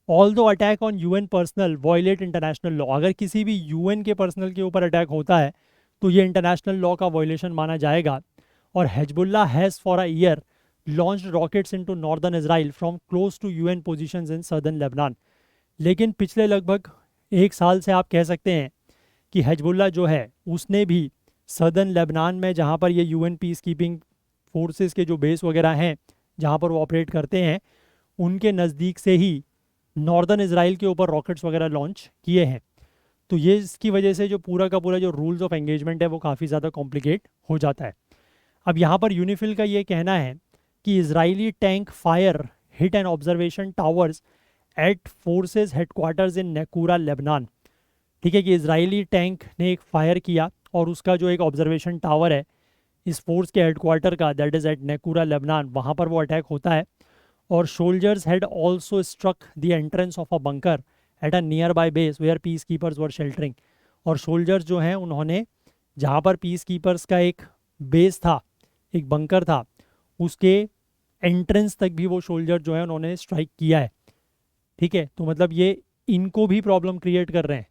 Although attack on UN personnel violate international law, अगर किसी भी यूएन के पर्सनल के ऊपर अटैक होता है तो ये इंटरनेशनल लॉ का वॉयलेशन माना जाएगा। और Hezbollah has for a year launched rockets into northern Israel from close to UN positions in southern Lebanon. लेकिन पिछले लगभग एक साल से आप कह सकते हैं कि हिजबुल्ला जो है उसने भी सदर्न लेबनान में, जहाँ पर ये यूएन पीस कीपिंग फोर्सेस के जो बेस वगैरह हैं जहाँ पर वो ऑपरेट करते हैं, उनके नज़दीक से ही नॉर्दर्न इसराइल के ऊपर रॉकेट्स वगैरह लॉन्च किए हैं। तो ये इसकी वजह से जो पूरा का पूरा जो रूल्स ऑफ एंगेजमेंट है वो काफ़ी ज़्यादा कॉम्प्लिकेट हो जाता है। अब यहाँ पर यूनिफिल का ये कहना है कि Israeli tank fire hit and observation towers at forces headquarters in Naqoura Lebanon. ठीक है, कि इजरायली टैंक ने एक फायर किया और उसका जो एक ऑब्जर्वेशन टावर है इस फोर्स के हेडक्वार्टर का, that is at Naqoura Lebanon, वहाँ पर वो अटैक होता है। और soldiers had also struck the entrance of a bunker at a nearby base where peacekeepers were sheltering. और सोल्जर्स जो हैं उन्होंने जहाँ पर पीस कीपर्स का एक बेस था, एक बंकर था, उसके एंट्रेंस तक भी वो सोल्जर जो है उन्होंने स्ट्राइक किया है। ठीक है, तो मतलब ये इनको भी प्रॉब्लम क्रिएट कर रहे हैं।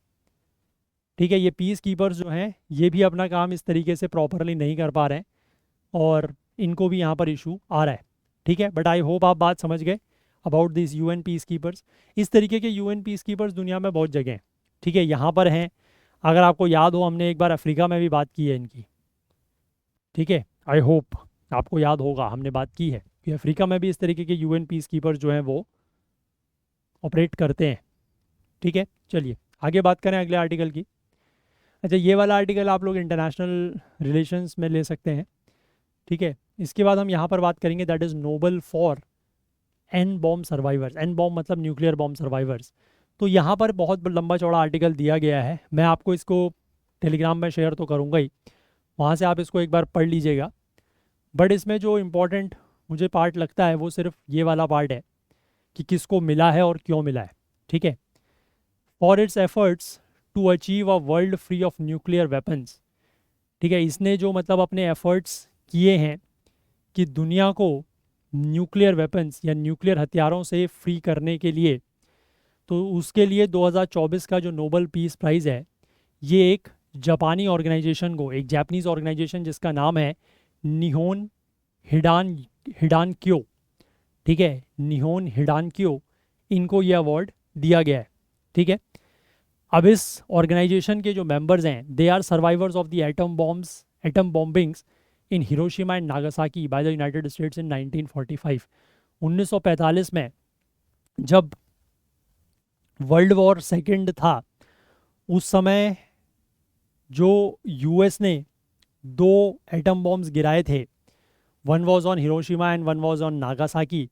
ठीक है, ये पीस कीपर्स जो हैं ये भी अपना काम इस तरीके से प्रॉपरली नहीं कर पा रहे हैं और इनको भी यहाँ पर इशू आ रहा है। ठीक है, बट आई होप आप बात समझ गए about this UN peace keepers. इस तरीके के यूएन पीस कीपर्स दुनिया में बहुत जगह हैं। ठीक है, यहाँ पर हैं, अगर आपको याद हो हमने एक बार अफ्रीका में भी बात की है इनकी। ठीक है, आई होप आपको याद होगा हमने बात की है कि अफ्रीका में भी इस तरीके के यूएन पीस कीपर्स जो हैं वो ऑपरेट करते हैं। ठीक है, चलिए आगे बात करें अगले आर्टिकल की। अच्छा, ये वाला आर्टिकल आप लोग इंटरनेशनल रिलेशंस में ले सकते हैं। ठीक है, इसके बाद हम यहाँ पर बात करेंगे that is Nobel for A bomb survivors. A bomb मतलब न्यूक्लियर बॉम्ब सर्वाइवर्स। तो यहाँ पर बहुत लंबा चौड़ा आर्टिकल दिया गया है, मैं आपको इसको टेलीग्राम में शेयर तो करूँगा ही, वहाँ से आप इसको एक बार पढ़ लीजिएगा। बट इसमें जो इम्पोर्टेंट मुझे पार्ट लगता है वो सिर्फ ये वाला पार्ट है कि किसको मिला है और क्यों मिला है। ठीक है, for its efforts to achieve a world free of nuclear weapons. ठीक है, इसने जो मतलब अपने एफर्ट्स किए हैं कि दुनिया को न्यूक्लियर वेपन्स या न्यूक्लियर हथियारों से फ्री करने के लिए, तो उसके लिए 2024 का जो नोबल पीस प्राइज़ है ये एक जापानी ऑर्गेनाइजेशन को, एक जापानीज़ ऑर्गेनाइजेशन जिसका नाम है निहोन हिडानक्यो। ठीक है, निहोन हिडानक्यो, इनको ये अवार्ड दिया गया है। ठीक है, अब इस ऑर्गेनाइजेशन के जो मेंबर्स हैं they are survivors of the atom bombings in Hiroshima and Nagasaki by the United States in 1945। 1945 में जब वर्ल्ड वॉर सेकेंड था, उस समय जो यूएस ने 2 एटम बॉम्ब्स गिराए थे, one was on Hiroshima and one was on Nagasaki,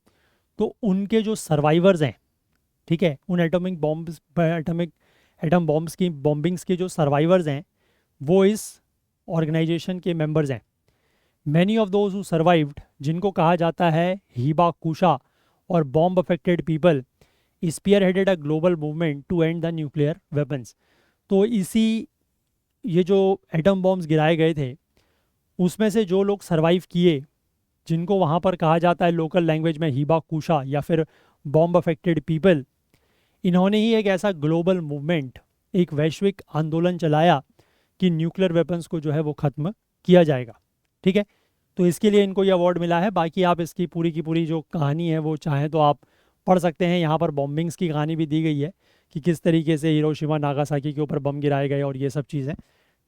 तो उनके जो सर्वाइवर्स हैं, ठीक है, उन एटम बॉम्ब्स की बॉम्बिंग्स के जो सर्वाइवर्स हैं वो इस ऑर्गेनाइजेशन के मेंबर्स हैं। Many of those who survived, जिनको कहा जाता है हिबाकुशा और bomb affected people, spearheaded a global movement to end the nuclear weapons. तो इसी ये जो एटम बॉम्ब्स गिराए गए थे उसमें से जो लोग सरवाइव किए, जिनको वहाँ पर कहा जाता है लोकल लैंग्वेज में हीबा कुशा या फिर बॉम्ब अफेक्टेड पीपल, इन्होंने ही एक ऐसा ग्लोबल मूवमेंट, एक वैश्विक आंदोलन चलाया कि न्यूक्लियर वेपन्स को जो है वो ख़त्म किया जाएगा। ठीक है, तो इसके लिए इनको ये अवार्ड मिला है। बाकी आप इसकी पूरी की पूरी जो कहानी है वो चाहें तो आप पढ़ सकते हैं। यहाँ पर बॉम्बिंग्स की कहानी भी दी गई है कि किस तरीके से हिरोशिमा नागासाकी के ऊपर बम गिराए गए और ये सब चीज़ें।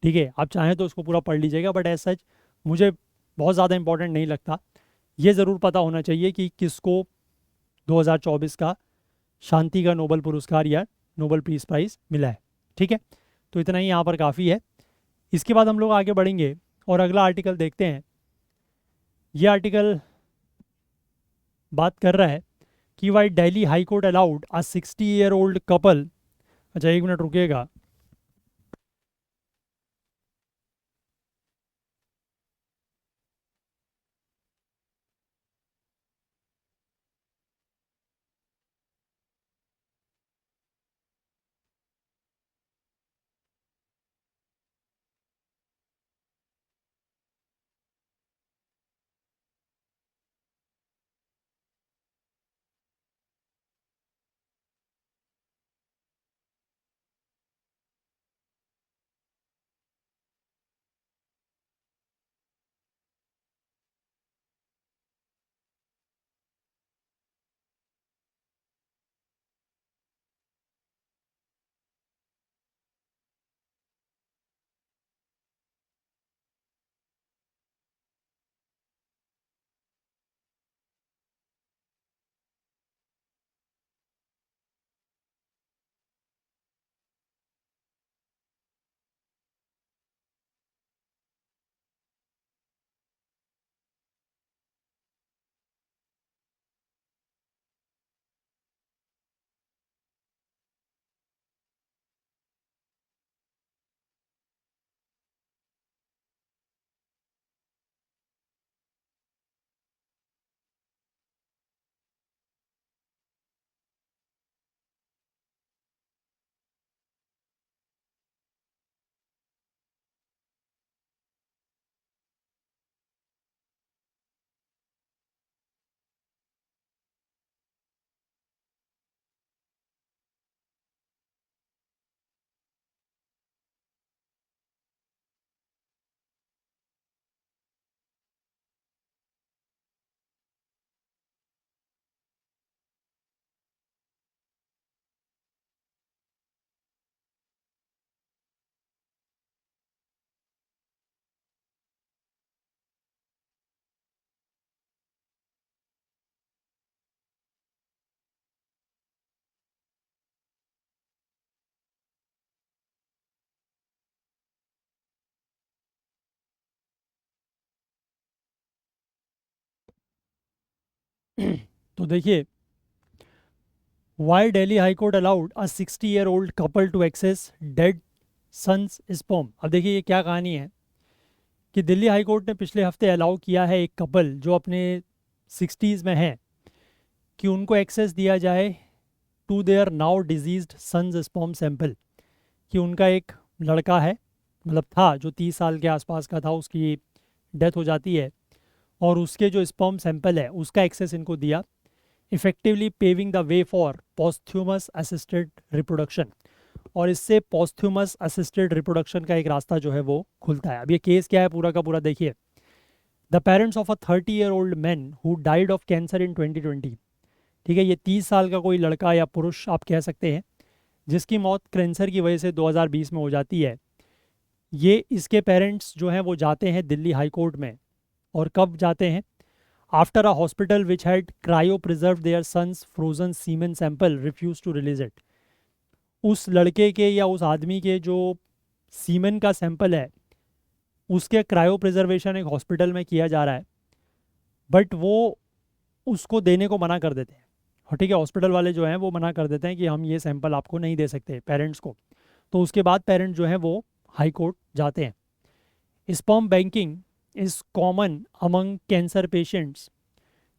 ठीक है, आप चाहें तो उसको पूरा पढ़ लीजिएगा, बट एज सच मुझे बहुत ज़्यादा इंपॉर्टेंट नहीं लगता। ये ज़रूर पता होना चाहिए कि किसको 2024 का शांति का नोबेल पुरस्कार या नोबेल पीस प्राइज़ मिला है। ठीक है, तो इतना ही यहाँ पर काफ़ी है। इसके बाद हम लोग आगे बढ़ेंगे और अगला आर्टिकल देखते हैं। ये आर्टिकल बात कर रहा है कि why Delhi high Court allowed a 60 year old couple. अच्छा, एक मिनट रुकिएगा। तो देखिए, why Delhi high Court allowed a 60 year old couple to access dead son's sperm. अब देखिए ये क्या कहानी है कि दिल्ली हाई कोर्ट ने पिछले हफ्ते अलाउ किया है एक कपल जो अपने 60s में है कि उनको एक्सेस दिया जाए to their now deceased sons sperm sample. कि उनका एक लड़का है, मतलब था, जो 30 साल के आसपास का था, उसकी डेथ हो जाती है और उसके जो स्पर्म सैंपल है उसका एक्सेस इनको दिया, effectively paving the way for posthumous assisted reproduction. और इससे पॉस्थ्यूमस असिस्टेड रिप्रोडक्शन का एक रास्ता जो है वो खुलता है। अब ये केस क्या है पूरा का पूरा देखिए। The parents of a 30 year old man who died of cancer in 2020। ठीक है, ये 30 साल का कोई लड़का या पुरुष आप कह सकते हैं जिसकी मौत कैंसर की वजह से 2020 में हो जाती है। ये इसके पेरेंट्स जो हैं वो जाते हैं दिल्ली हाई कोर्ट में। और कब जाते हैं? After a hospital which had cryopreserve their sons frozen semen sample refuse to release it. उस लड़के के या उस आदमी के जो सीमेन का सैंपल है उसके क्रायो प्रिजर्वेशन एक हॉस्पिटल में किया जा रहा है, बट वो उसको देने को मना कर देते हैं। और ठीक है, हॉस्पिटल वाले जो हैं वो मना कर देते हैं कि हम ये सैंपल आपको नहीं दे सकते पेरेंट्स को। तो उसके बाद पेरेंट्स जो हैं वो हाई कोर्ट जाते हैं। Sperm banking is common among cancer patients.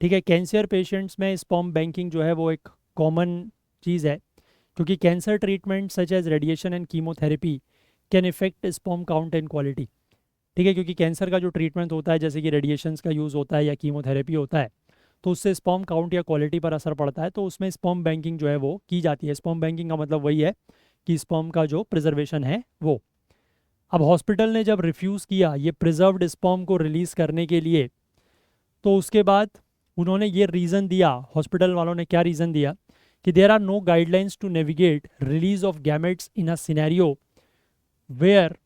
ठीक है, कैंसर पेशेंट्स में स्पर्म बैंकिंग जो है वो एक कॉमन चीज़ है, क्योंकि cancer treatment such as radiation and chemotherapy can effect sperm count and quality. ठीक है, क्योंकि कैंसर का जो ट्रीटमेंट होता है जैसे कि रेडिएशंस का यूज़ होता है या कीमोथेरेपी होता है, तो उससे स्पर्म काउंट या क्वालिटी पर असर पड़ता है। तो उसमें स्पर्म बैंकिंग जो है वो की जाती है। स्पर्म बैंकिंग का मतलब वही है कि स्पर्म का जो प्रिजर्वेशन है वो। अब हॉस्पिटल ने जब रिफ्यूज़ किया ये प्रिजर्व्ड स्पर्म को रिलीज़ करने के लिए, तो उसके बाद उन्होंने ये रीज़न दिया, हॉस्पिटल वालों ने क्या रीज़न दिया कि there are no guidelines to navigate release of gametes in a scenario where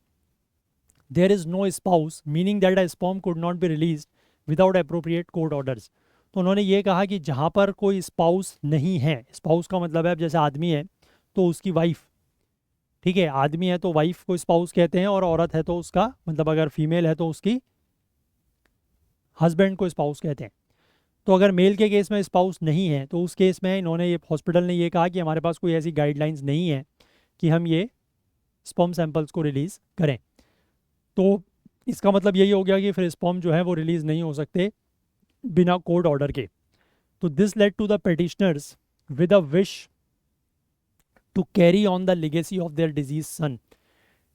there is no spouse, meaning that a sperm could not be release without appropriate court orders. तो उन्होंने ये कहा कि जहाँ पर कोई स्पाउस नहीं है, स्पाउस का मतलब है अब जैसे आदमी है तो उसकी वाइफ, ठीक है, आदमी है तो वाइफ को स्पाउस कहते हैं, और औरत है तो उसका मतलब अगर फीमेल है तो उसकी हस्बैंड को स्पाउस कहते हैं। तो अगर मेल के केस में स्पाउस नहीं है तो उस केस में इन्होंने ये हॉस्पिटल ने ये कहा कि हमारे पास कोई ऐसी गाइडलाइंस नहीं है कि हम ये स्पर्म सैंपल्स को रिलीज़ करें। तो इसका मतलब यही हो गया कि फिर स्पर्म जो है वो रिलीज़ नहीं हो सकते बिना कोर्ट ऑर्डर के। तो this led to the petitioners with a wish to carry on the legacy of their deceased son.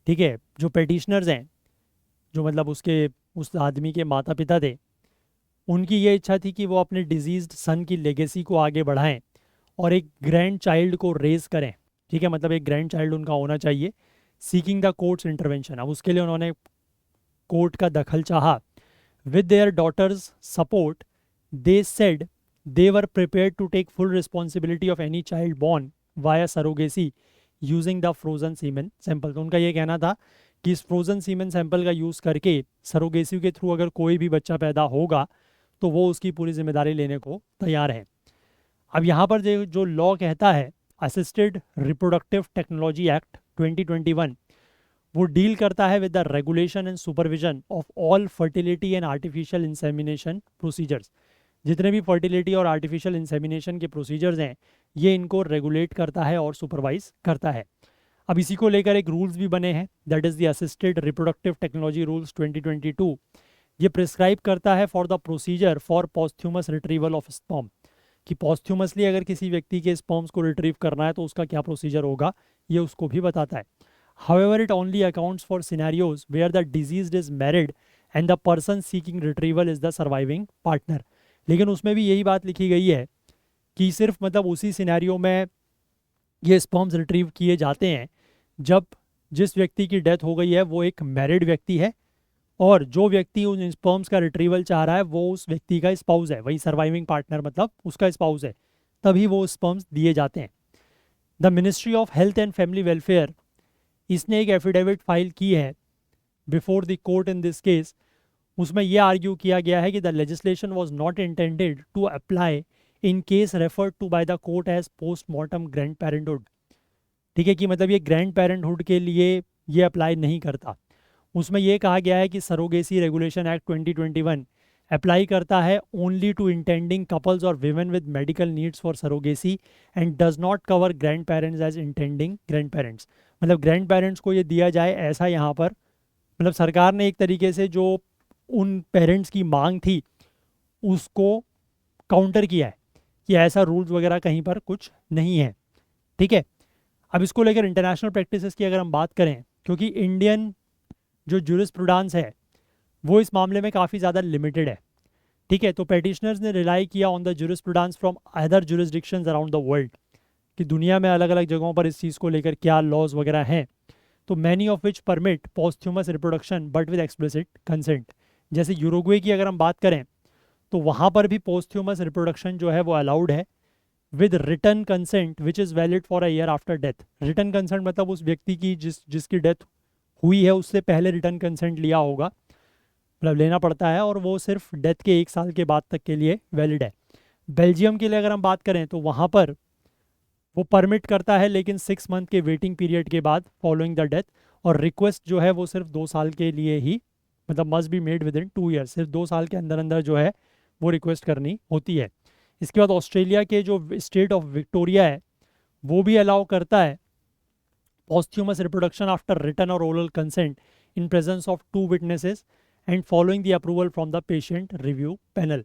ठीक है, जो पेटिशनर्स हैं, जो मतलब उसके उस आदमी के माता पिता थे, उनकी ये इच्छा थी कि वो अपने डिजीज्ड सन की लेगेसी को आगे बढ़ाएं और एक ग्रैंड चाइल्ड को रेज करें। ठीक है, मतलब एक ग्रैंड चाइल्ड उनका होना चाहिए, सीकिंग द कोर्ट्स इंटरवेंशन। अब उसके लिए उन्होंने कोर्ट का दखल चाहा। With their daughters support they said they were prepared to take full responsibility of any child born via surrogacy using the frozen semen sample. तो उनका ये कहना था कि इस फ्रोजन सीमेन सैंपल का यूज़ करके सरोगेसी के थ्रू अगर कोई भी बच्चा पैदा होगा तो वो उसकी पूरी जिम्मेदारी लेने को तैयार है। अब यहाँ पर जो लॉ कहता है असिस्टेड रिप्रोडक्टिव टेक्नोलॉजी एक्ट 2021, वो डील करता है with the regulation and supervision of all fertility and artificial insemination procedures. जितने भी फर्टिलिटी और आर्टिफिशियल इंसेमिनेशन के प्रोसीजर्स हैं ये इनको रेगुलेट करता है और सुपरवाइज करता है। अब इसी को लेकर एक रूल्स भी बने हैं, that is the assisted reproductive technology rules 2022। ये प्रिस्क्राइब करता है for the procedure for posthumous retrieval of sperm, कि पॉस्थ्यूमसली अगर किसी व्यक्ति के स्पर्म्स को रिट्रीव करना है तो उसका क्या प्रोसीजर होगा, ये उसको भी बताता है। However it only accounts for scenarios where the deceased is married and the person seeking retrieval is the surviving partner. लेकिन उसमें भी यही बात लिखी गई है कि सिर्फ मतलब उसी सिनेरियो में ये स्पर्म्स रिट्रीव किए जाते हैं जब जिस व्यक्ति की डेथ हो गई है वो एक मैरिड व्यक्ति है, और जो व्यक्ति उन स्पर्म्स का रिट्रीवल चाह रहा है वो उस व्यक्ति का स्पाउस है, वही सर्वाइविंग पार्टनर मतलब उसका स्पाउस है, तभी वो स्पर्म्स दिए जाते हैं। The ministry of health and family welfare, इसने एक एफिडेविट फाइल की है before the court in this case. उसमें यह आर्ग्यू किया गया है कि the legislation was not intended to apply in case referred to by the court as postmortem grand parenthood. ठीक है, कि मतलब ये ग्रैंड पेरेंटहुड के लिए ये अप्लाई नहीं करता। उसमें यह कहा गया है कि सरोगेसी रेगुलेशन एक्ट 2021 अप्लाई करता है ओनली टू इंटेंडिंग कपल्स और women with medical needs for surrogacy and does not cover grand parents as intending grand parents. मतलब ग्रैंड पेरेंट्स को ये दिया जाए ऐसा यहाँ पर, मतलब सरकार ने एक तरीके से जो उन पेरेंट्स की मांग थी उसको काउंटर किया है कि ऐसा रूल्स वगैरह कहीं पर कुछ नहीं है। ठीक है, अब इसको लेकर इंटरनेशनल प्रैक्टिसेस की अगर हम बात करें, क्योंकि इंडियन जो जूरिस्प्रूडेंस है वो इस मामले में काफ़ी ज़्यादा लिमिटेड है। ठीक है, तो पेटिशनर्स ने रिलाई किया on the jurisprudence from other jurisdictions around the world, कि दुनिया में अलग अलग जगहों पर इस चीज़ को लेकर क्या लॉज वगैरह हैं। तो many of which permit posthumous reproduction but with explicit consent. जैसे यूरुग्वे की अगर हम बात करें तो वहाँ पर भी पोस्ट्यूमस रिप्रोडक्शन जो है वो अलाउड है with return consent which is valid for a year after death. Return consent मतलब उस व्यक्ति की जिसकी डेथ हुई है उससे पहले रिटर्न कंसेंट लिया होगा, मतलब लेना पड़ता है, और वो सिर्फ डेथ के 1 साल के बाद तक के लिए वैलिड है। बेल्जियम के लिए अगर हम बात करें तो वहाँ पर वो परमिट करता है लेकिन 6 मंथ के वेटिंग पीरियड के बाद फॉलोइंग द डेथ, और रिक्वेस्ट जो है वो सिर्फ 2 साल के लिए ही, मतलब must be made with in 2 year, सिर्फ 2 साल के अंदर अंदर जो है वो रिक्वेस्ट करनी होती है। इसके बाद ऑस्ट्रेलिया के जो स्टेट ऑफ विक्टोरिया है वो भी अलाउ करता है posthumous reproduction after written or oral consent in presence of 2 witnesses and following the approval from the patient review panel।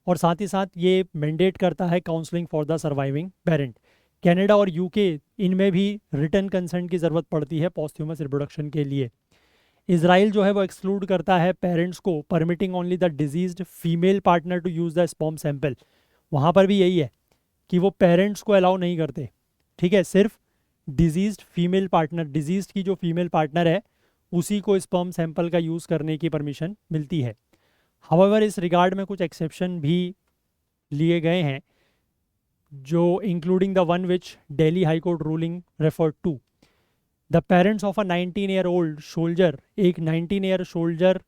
और साथ ही साथ ये मैंडेट करता है counselling for the surviving parent, Canada और यूके, इनमें भी रिटर्न कंसेंट की ज़रूरत पड़ती है पॉस्ट्यूमस रिप्रोडक्शन के लिए। इसराइल जो है वो एक्सक्लूड करता है पेरेंट्स को, permitting only the deceased female partner to use the sperm sample. वहाँ पर भी यही है कि वो पेरेंट्स को अलाउ नहीं करते, ठीक है, सिर्फ डिजीज्ड फीमेल पार्टनर, डिजीज्ड की जो फीमेल पार्टनर है उसी को स्पर्म सैंपल का यूज़ करने की परमिशन मिलती है। हाउएवर इस रिगार्ड में कुछ एक्सेप्शन भी लिए गए हैं, जो including the one which Delhi high court ruling referred to. The parents of a 19 year old soldier, एक 19 ईयर सोल्जर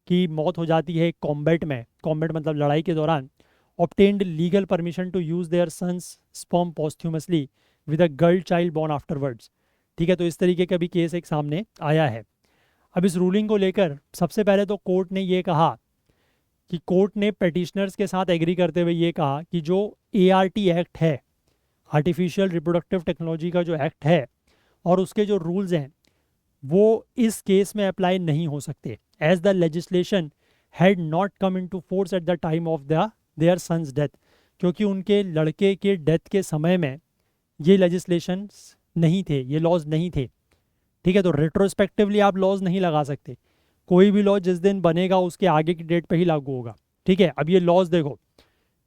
की मौत हो जाती है कॉम्बैट में, कॉम्बैट मतलब लड़ाई के दौरान, obtained legal permission to use their son's sperm posthumously with a girl child born afterwards। ठीक है, तो इस तरीके का भी केस एक सामने आया है। अब इस रूलिंग को लेकर सबसे पहले तो कोर्ट ने ये कहा कि कोर्ट ने पेटिशनर्स के साथ एग्री करते हुए ये कहा कि जो ART एक्ट है, आर्टिफिशियल रिप्रोडक्टिव टेक्नोलॉजी का जो एक्ट है, और उसके जो रूल्स हैं वो इस केस में अप्लाई नहीं हो सकते, as the legislation had not come into force at the time of their sons death, क्योंकि उनके लड़के के डेथ के समय में ये लेजिस्लेशंस नहीं थे, ये लॉज नहीं थे। ठीक है, तो रेट्रोस्पेक्टिवली आप लॉज नहीं लगा सकते, कोई भी लॉ जिस दिन बनेगा उसके आगे की डेट पे ही लागू होगा। ठीक है, अब ये लॉज देखो,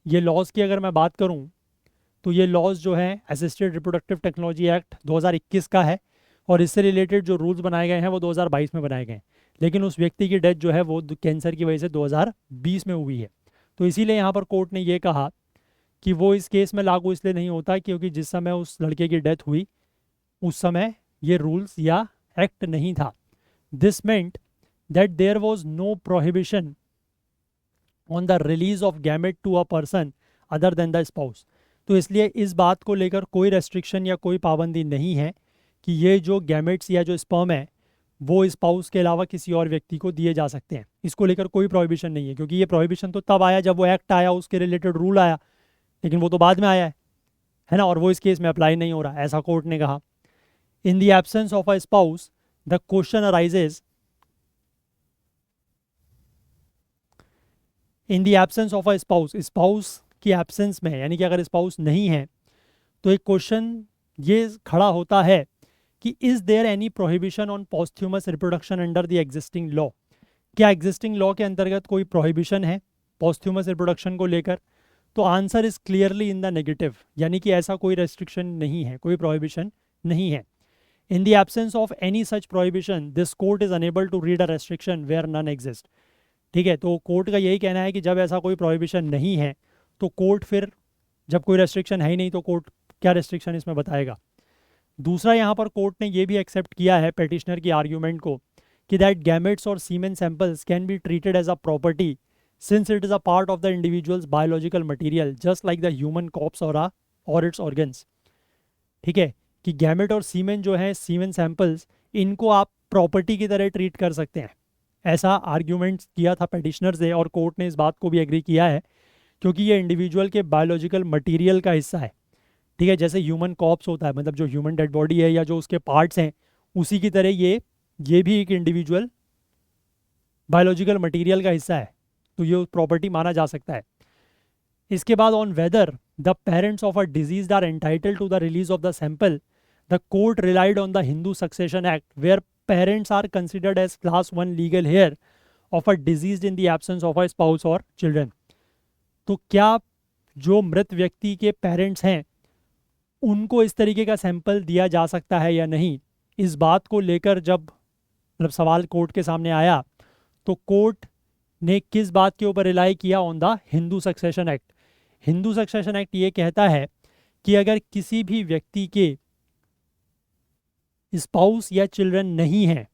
ये लॉज की अगर मैं बात करूं तो ये लॉज जो है असिस्टेड रिप्रोडक्टिव टेक्नोलॉजी एक्ट 2021 का है, और इससे रिलेटेड जो रूल्स बनाए गए हैं वो 2022 में बनाए गए हैं, लेकिन उस व्यक्ति की डेथ जो है वो कैंसर की वजह से 2020 में हुई है। तो इसीलिए यहाँ पर कोर्ट ने ये कहा कि वो इस केस में लागू इसलिए नहीं होता क्योंकि जिस समय उस लड़के की डेथ हुई उस समय ये रूल्स या एक्ट नहीं था। This meant that there was no prohibition on the release of gamete to a person other than the spouse. तो इसलिए इस बात को लेकर कोई रेस्ट्रिक्शन या कोई पाबंदी नहीं है कि ये जो गैमेट्स या जो स्पर्म है वो स्पाउस के अलावा किसी और व्यक्ति को दिए जा सकते हैं, इसको लेकर कोई प्रोहिबिशन नहीं है, क्योंकि ये प्रोहिबिशन तो तब आया जब वो एक्ट आया, उसके रिलेटेड रूल आया, लेकिन वो तो बाद में आया है ना, और वो इस केस में अप्लाई नहीं हो रहा, ऐसा कोर्ट ने कहा। इन the absence of a spouse the question arises, in the absence of a spouse, spouse की एब्सेंस में, यानी कि अगर स्पाउस नहीं है तो एक क्वेश्चन ये खड़ा होता है कि is there any prohibition on posthumous reproduction under the existing law, क्या एग्जिस्टिंग लॉ के अंतर्गत कोई प्रोहिबिशन है पॉस्ट्यूमस रिप्रोडक्शन को लेकर। तो answer is clearly in the negative, यानी कि ऐसा कोई रेस्ट्रिक्शन नहीं है, कोई प्रोहिबिशन नहीं है। In the absence of any such prohibition this court is unable to read a restriction where none exist. ठीक है, तो कोर्ट का यही कहना है कि जब ऐसा कोई प्रोहिबिशन नहीं है तो कोर्ट फिर, जब कोई रेस्ट्रिक्शन है ही नहीं तो कोर्ट क्या रेस्ट्रिक्शन इसमें बताएगा। दूसरा, यहाँ पर कोर्ट ने ये भी एक्सेप्ट किया है पेटिशनर की आर्ग्यूमेंट को कि दैट गैमेट्स और semen samples can be treated as a property since it is a part of the individual's biological material just like the human corpse और इट्स ऑर्गन्स। ठीक है, कि गैमेट और सीमेन जो है, सीमेन सैंपल्स, इनको आप प्रॉपर्टी की तरह ट्रीट कर सकते हैं, ऐसा आर्ग्यूमेंट किया था पेटिशनर से, और कोर्ट ने इस बात को भी एग्री किया है क्योंकि ये इंडिविजुअल के बायोलॉजिकल मटेरियल का हिस्सा है। ठीक है, जैसे ह्यूमन कॉप्स होता है, मतलब जो ह्यूमन डेड बॉडी है या जो उसके पार्ट्स हैं, उसी की तरह ये भी एक इंडिविजुअल बायोलॉजिकल मटेरियल का हिस्सा है, तो ये प्रॉपर्टी माना जा सकता है। इसके बाद on whether the parents of a deceased are entitled to the release of the sample, the court relied on the Hindu succession act where parents are considered as class 1 legal heir of a deceased in the absence of a spouse और children. तो क्या जो मृत व्यक्ति के parents हैं उनको इस तरीके का सैंपल दिया जा सकता है या नहीं, इस बात को लेकर जब मतलब सवाल कोर्ट के सामने आया तो कोर्ट ने किस बात के ऊपर रिलाई किया, on the Hindu succession act. Hindu succession act ये कहता है कि अगर किसी भी व्यक्ति के स्पाउस या चिल्ड्रन नहीं है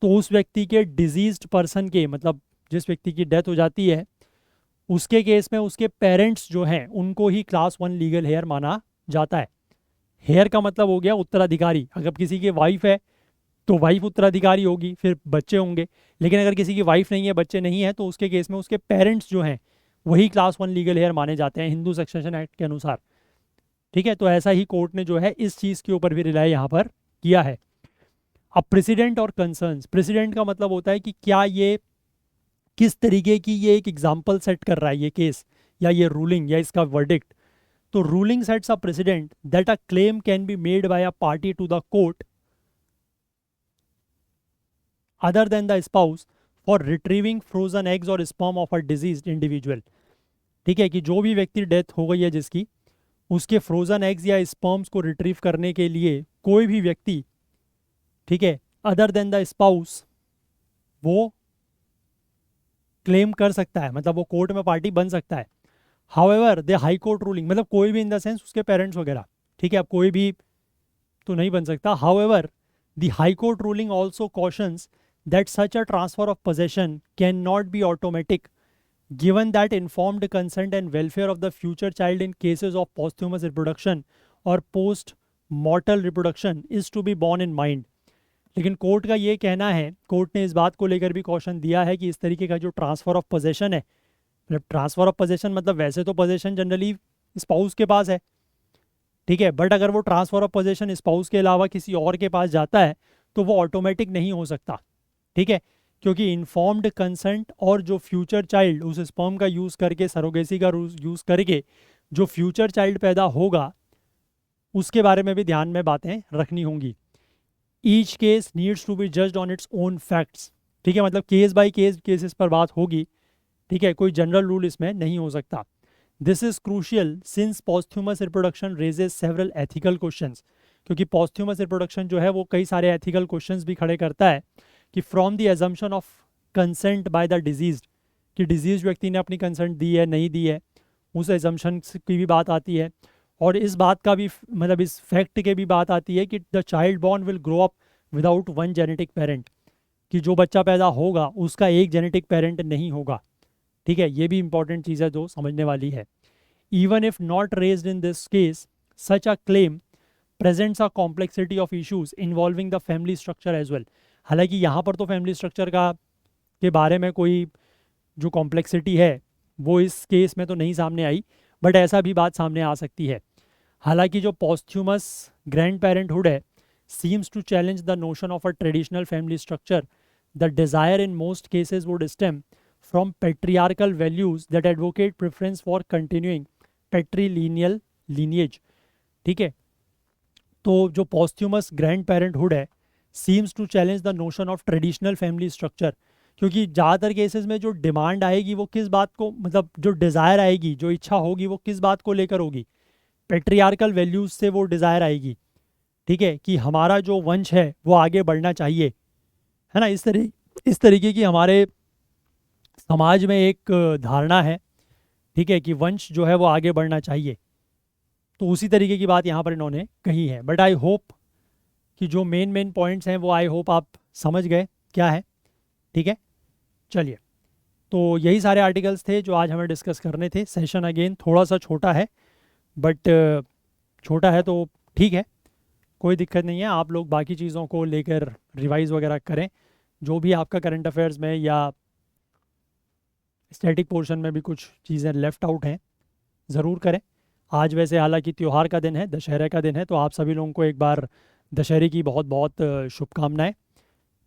तो उस व्यक्ति के डिजीज्ड पर्सन के, मतलब जिस व्यक्ति की डेथ हो जाती है उसके केस में उसके पेरेंट्स जो हैं उनको ही क्लास 1 लीगल हेयर माना जाता है। हेयर का मतलब हो गया उत्तराधिकारी, अगर किसी की वाइफ है तो वाइफ उत्तराधिकारी होगी, फिर बच्चे होंगे, लेकिन अगर किसी की वाइफ नहीं है, बच्चे नहीं है, तो उसके केस में उसके पेरेंट्स जो हैं वही क्लास 1 लीगल हेयर माने जाते हैं हिंदू सक्सेशन एक्ट के अनुसार। ठीक है, तो ऐसा ही कोर्ट ने जो है इस चीज़ के ऊपर भी रिलाई यहाँ पर किया है। अब प्रेसिडेंट और कंसर्न्स, प्रेसिडेंट का मतलब होता है कि क्या ये किस तरीके की ये एक एग्जाम्पल सेट कर रहा है ये केस या ये रूलिंग या इसका वर्डिक्ट। तो ruling sets a precedent that a claim can be made by a party to the court other than the spouse for retrieving frozen eggs और sperm of a deceased individual. ठीक है, कि जो भी व्यक्ति डेथ हो गई है जिसकी, उसके फ्रोजन एग्स या स्पर्म्स को रिट्रीव करने के लिए कोई भी व्यक्ति, ठीक है, अदर देन द स्पाउस, वो क्लेम कर सकता है, मतलब वो कोर्ट में पार्टी बन सकता है। However the high court ruling, मतलब कोई भी इन द सेंस उसके पेरेंट्स वगैरह, ठीक है, अब कोई भी तो नहीं बन सकता। However the high court ruling also cautions that such a transfer of possession cannot be automatic given that informed consent and welfare of the future child in cases of posthumous reproduction or post mortal reproduction is to be borne in mind। लेकिन court का ये कहना है, court ने इस बात को लेकर भी कॉशन दिया है कि इस तरीके का जो ट्रांसफर ऑफ पोजेशन है, मतलब ट्रांसफर ऑफ पोजेशन मतलब वैसे तो पोजेशन जनरली स्पाउस के पास है, ठीक है, बट अगर वो ट्रांसफर ऑफ पोजेशन स्पाउस के अलावा किसी और के पास जाता है तो वो ऑटोमेटिक नहीं हो सकता, ठीक है, क्योंकि इन्फॉर्म्ड कंसेंट और जो फ्यूचर चाइल्ड उस स्पर्म का यूज़ करके, सरोगेसी का यूज़ करके जो फ्यूचर चाइल्ड पैदा होगा, उसके बारे में भी ध्यान में बातें रखनी होंगी। Each case needs to be judged on its own facts, ठीक है, मतलब केस बाय केस केसेस पर बात होगी, ठीक है, कोई जनरल रूल इसमें नहीं हो सकता। This is crucial since posthumous reproduction raises several ethical questions, क्योंकि पॉस्थ्यूमस रिप्रोडक्शन जो है वो कई सारे एथिकल क्वेश्चंस भी खड़े करता है कि from the assumption of consent by the disease, कि डिजीज व्यक्ति ने अपनी कंसेंट दी है नहीं दी है, उस एजम्पशन की भी बात आती है। और इस बात का भी मतलब इस फैक्ट के भी बात आती है कि the child born will grow up without one genetic parent, कि जो बच्चा पैदा होगा उसका एक जेनेटिक पेरेंट नहीं होगा, ठीक है, ये भी इंपॉर्टेंट चीज़ है जो समझने वाली है। Even if not raised in this case such a claim presents a complexity of issues involving the family structure as well. हालांकि यहाँ पर तो फैमिली स्ट्रक्चर का के बारे में कोई जो कॉम्प्लेक्सिटी है वो इस केस में तो नहीं सामने आई, बट ऐसा भी बात सामने आ सकती है। हालांकि जो पॉस्थ्यूमस ग्रैंड पेरेंटहुड है seems to challenge the notion of a traditional family structure, the desire in most cases would stem from patriarchal values that advocate preference for continuing patrilineal lineage. ठीक है, तो जो पॉस्थ्यूमस ग्रैंड पेरेंटहुड है seems to challenge the notion of traditional family structure, क्योंकि ज़्यादातर cases में जो demand आएगी वो किस बात को, मतलब जो डिज़ायर आएगी, जो इच्छा होगी वो किस बात को लेकर होगी, पेट्रियार्कल वैल्यूज से वो डिज़ायर आएगी, ठीक है, कि हमारा जो वंश है वो आगे बढ़ना चाहिए, है ना। इस तरीके की हमारे समाज में एक धारणा है, ठीक है, कि वंश जो है वो आगे बढ़ना चाहिए। तो उसी तरीके की बात यहाँ पर इन्होंने कही है। बट आई होप कि जो मेन पॉइंट्स हैं वो आई होप आप समझ गए क्या है, ठीक है। चलिए, तो यही सारे आर्टिकल्स थे जो आज हमें डिस्कस करने थे। सेशन अगेन थोड़ा सा छोटा है, बट छोटा है तो ठीक है, कोई दिक्कत नहीं है। आप लोग बाकी चीज़ों को लेकर रिवाइज वगैरह करें, जो भी आपका करंट अफेयर्स में या स्टैटिक पोर्शन में भी कुछ चीज़ें लेफ़्ट आउट हैं ज़रूर करें। आज वैसे हालांकि त्यौहार का दिन है, दशहरे का दिन है, तो आप सभी लोगों को एक बार दशहरे की बहुत बहुत शुभकामनाएं।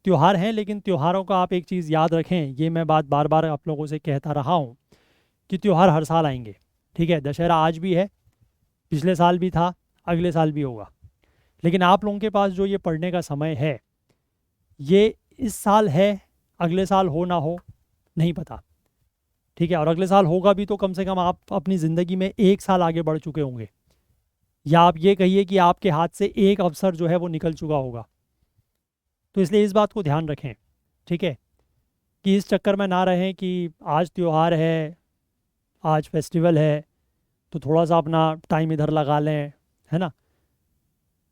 त्यौहार हैं, लेकिन त्योहारों का आप एक चीज़ याद रखें, ये मैं बात बार बार आप लोगों से कहता रहा हूँ कि त्यौहार हर साल आएंगे, ठीक है। दशहरा आज भी है, पिछले साल भी था, अगले साल भी होगा, लेकिन आप लोगों के पास जो ये पढ़ने का समय है ये इस साल है, अगले साल हो ना हो नहीं पता, ठीक है। और अगले साल होगा भी तो कम से कम आप अपनी ज़िंदगी में एक साल आगे बढ़ चुके होंगे, या आप ये कहिए कि आपके हाथ से एक अवसर जो है वो निकल चुका होगा। तो इसलिए इस बात को ध्यान रखें, ठीक है, कि इस चक्कर में ना रहें कि आज त्यौहार है, आज फेस्टिवल है, तो थोड़ा सा अपना टाइम इधर लगा लें, है ना।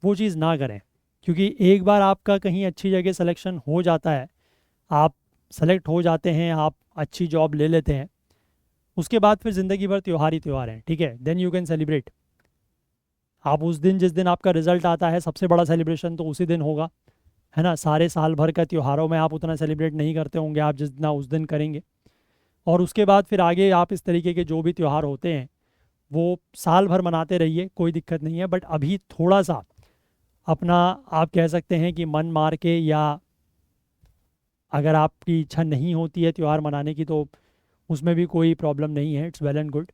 वो चीज़ ना करें, क्योंकि एक बार आपका कहीं अच्छी जगह सिलेक्शन हो जाता है, आप सेलेक्ट हो जाते हैं, आप अच्छी जॉब ले लेते हैं, उसके बाद फिर ज़िंदगी भर त्यौहार ही त्यौहार हैं, ठीक है। Then you can celebrate. आप उस दिन जिस दिन आपका रिजल्ट आता है सबसे बड़ा सेलिब्रेशन तो उसी दिन होगा, है ना। सारे साल भर का त्योहारों में आप उतना सेलिब्रेट नहीं करते होंगे, आप जितना उस दिन करेंगे। और उसके बाद फिर आगे आप इस तरीके के जो भी त्यौहार होते हैं वो साल भर मनाते रहिए, कोई दिक्कत नहीं है। बट अभी थोड़ा सा अपना, आप कह सकते हैं कि मन मार के, या अगर आपकी इच्छा नहीं होती है त्यौहार मनाने की तो उसमें भी कोई प्रॉब्लम नहीं है, इट्स वेल एंड गुड।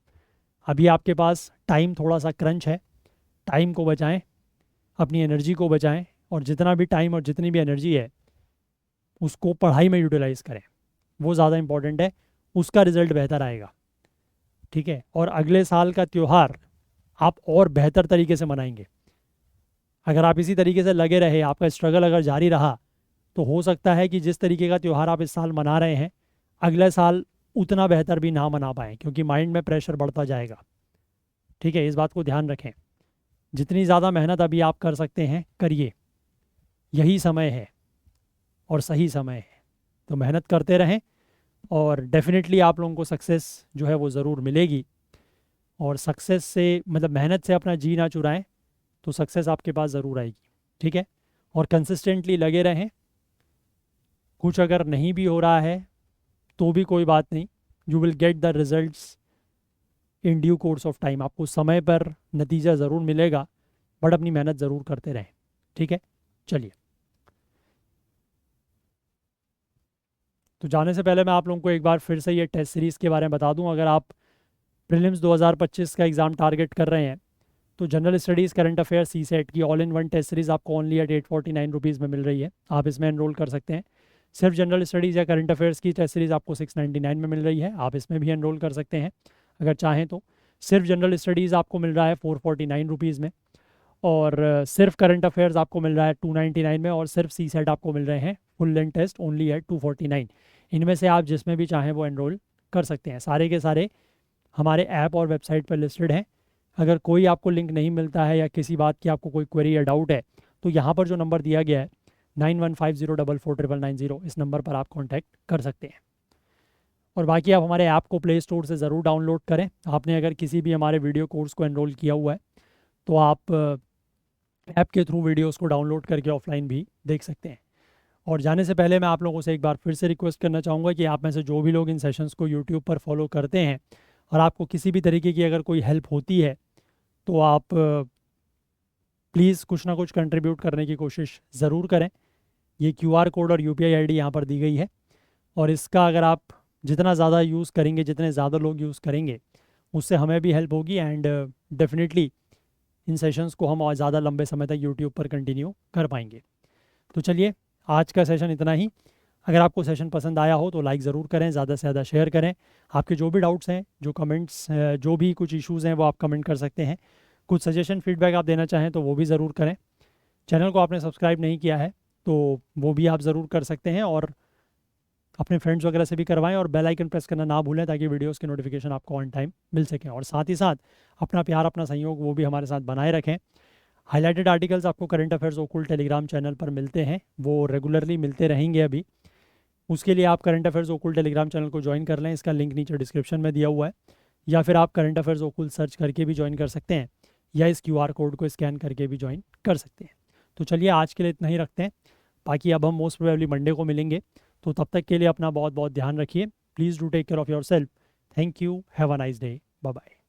अभी आपके पास टाइम थोड़ा सा क्रंच है, टाइम को बचाएं, अपनी एनर्जी को बचाएं, और जितना भी टाइम और जितनी भी एनर्जी है उसको पढ़ाई में यूटिलाइज करें, वो ज़्यादा इंपॉर्टेंट है, उसका रिजल्ट बेहतर आएगा। ठीक है, और अगले साल का त्यौहार आप और बेहतर तरीके से मनाएंगे। अगर आप इसी तरीके से लगे रहे, आपका स्ट्रगल अगर जारी रहा, तो हो सकता है कि जिस तरीके का त्यौहार आप इस साल मना रहे हैं, अगले साल उतना बेहतर भी ना मना पाएँ, क्योंकि माइंड में प्रेशर बढ़ता जाएगा। ठीक है, इस बात को ध्यान रखें। जितनी ज़्यादा मेहनत अभी आप कर सकते हैं करिए, यही समय है और सही समय है, तो मेहनत करते रहें और डेफिनेटली आप लोगों को सक्सेस जो है वो ज़रूर मिलेगी। और सक्सेस से मतलब मेहनत से अपना जी ना चुराएं, तो सक्सेस आपके पास ज़रूर आएगी। ठीक है, और कंसिस्टेंटली लगे रहें। कुछ अगर नहीं भी हो रहा है तो भी कोई बात नहीं, you will get the results in due course of time. आपको समय पर नतीजा ज़रूर मिलेगा, बट अपनी मेहनत ज़रूर करते रहें। ठीक है, चलिए। तो जाने से पहले मैं आप लोगों को एक बार फिर से ये टेस्ट सीरीज़ के बारे में बता दूं। अगर आप प्रीलिम्स 2025 का एग्ज़ाम टारगेट कर रहे हैं, तो general studies current affair C SAT की all in one test series आपको ओनली एट 849 रुपीज़ में मिल रही है। आप इसमें एनरोल कर सकते हैं। सिर्फ जनरल स्टडीज़ या करंट अफेयर्स की टेस्ट सीरीज़ आपको 699 में मिल रही है, आप इसमें भी एनरोल कर सकते हैं अगर चाहें तो। सिर्फ जनरल स्टडीज़ आपको मिल रहा है 449 रुपीज़ में, और सिर्फ करंट अफेयर्स आपको मिल रहा है 299 में, और सिर्फ सी सेट आपको मिल रहे हैं full length test only at 249। इनमें से आप जिसमें भी चाहें वो एनरोल कर सकते हैं। सारे के सारे हमारे ऐप और वेबसाइट पर लिस्टेड हैं। अगर कोई आपको लिंक नहीं मिलता है या किसी बात की आपको कोई क्वेरी या डाउट है, तो यहाँ पर जो नंबर दिया गया है 9150449990, इस नंबर पर आप कॉन्टैक्ट कर सकते हैं। और बाकी आप हमारे ऐप को प्ले स्टोर से ज़रूर डाउनलोड करें। आपने अगर किसी भी हमारे वीडियो कोर्स को एनरोल किया हुआ है, तो आप ऐप के थ्रू वीडियोस को डाउनलोड करके ऑफलाइन भी देख सकते हैं। और जाने से पहले मैं आप लोगों से एक बार फिर से रिक्वेस्ट करना चाहूँगा कि आप में से जो भी लोग इन सेशंस को यूट्यूब पर फॉलो करते हैं और आपको किसी भी तरीके की अगर कोई हेल्प होती है, तो आप प्लीज़ कुछ ना कुछ कंट्रीब्यूट करने की कोशिश ज़रूर करें। ये QR कोड और UPI ID यहाँ पर दी गई है, और इसका अगर आप जितना ज़्यादा यूज़ करेंगे, जितने ज़्यादा लोग यूज़ करेंगे, उससे हमें भी हेल्प होगी, एंड डेफिनेटली इन सेशंस को हम और ज़्यादा लंबे समय तक यूट्यूब पर कंटिन्यू कर पाएंगे। तो चलिए, आज का सेशन इतना ही। अगर आपको सेशन पसंद आया हो तो लाइक ज़रूर करें, ज़्यादा से ज़्यादा शेयर करें। आपके जो भी डाउट्स हैं, जो कमेंट्स, जो भी कुछ इश्यूज़ हैं, वो आप कमेंट कर सकते हैं। कुछ सजेशन फीडबैक आप देना चाहें तो वो भी ज़रूर करें। चैनल को आपने सब्सक्राइब नहीं किया है तो वो भी आप ज़रूर कर सकते हैं, और अपने फ्रेंड्स वगैरह से भी करवाएं, और बेल आइकन प्रेस करना ना भूलें, ताकि वीडियोस के नोटिफिकेशन आपको ऑन टाइम मिल सकें। और साथ ही साथ अपना प्यार, अपना सहयोग वो भी हमारे साथ बनाए रखें। हाईलाइटेड आर्टिकल्स आपको करंट अफेयर्स ओकुल टेलीग्राम चैनल पर मिलते हैं, वो रेगुलरली मिलते रहेंगे अभी। उसके लिए आप करंट अफेयर्स ओकुल टेलीग्राम चैनल को ज्वाइन कर लें, इसका लिंक नीचे डिस्क्रिप्शन में दिया हुआ है, या फिर आप करंट अफेयर्स ओकुल सर्च करके भी ज्वाइन कर सकते हैं, या इस QR कोड को स्कैन करके भी ज्वाइन कर सकते हैं। तो चलिए, आज के लिए इतना ही रखते हैं। बाकी अब हम मोस्ट प्रोबेबली मंडे को मिलेंगे, तो तब तक के लिए अपना बहुत बहुत ध्यान रखिए। Please do take care of yourself. Thank you, have a nice day, bye bye.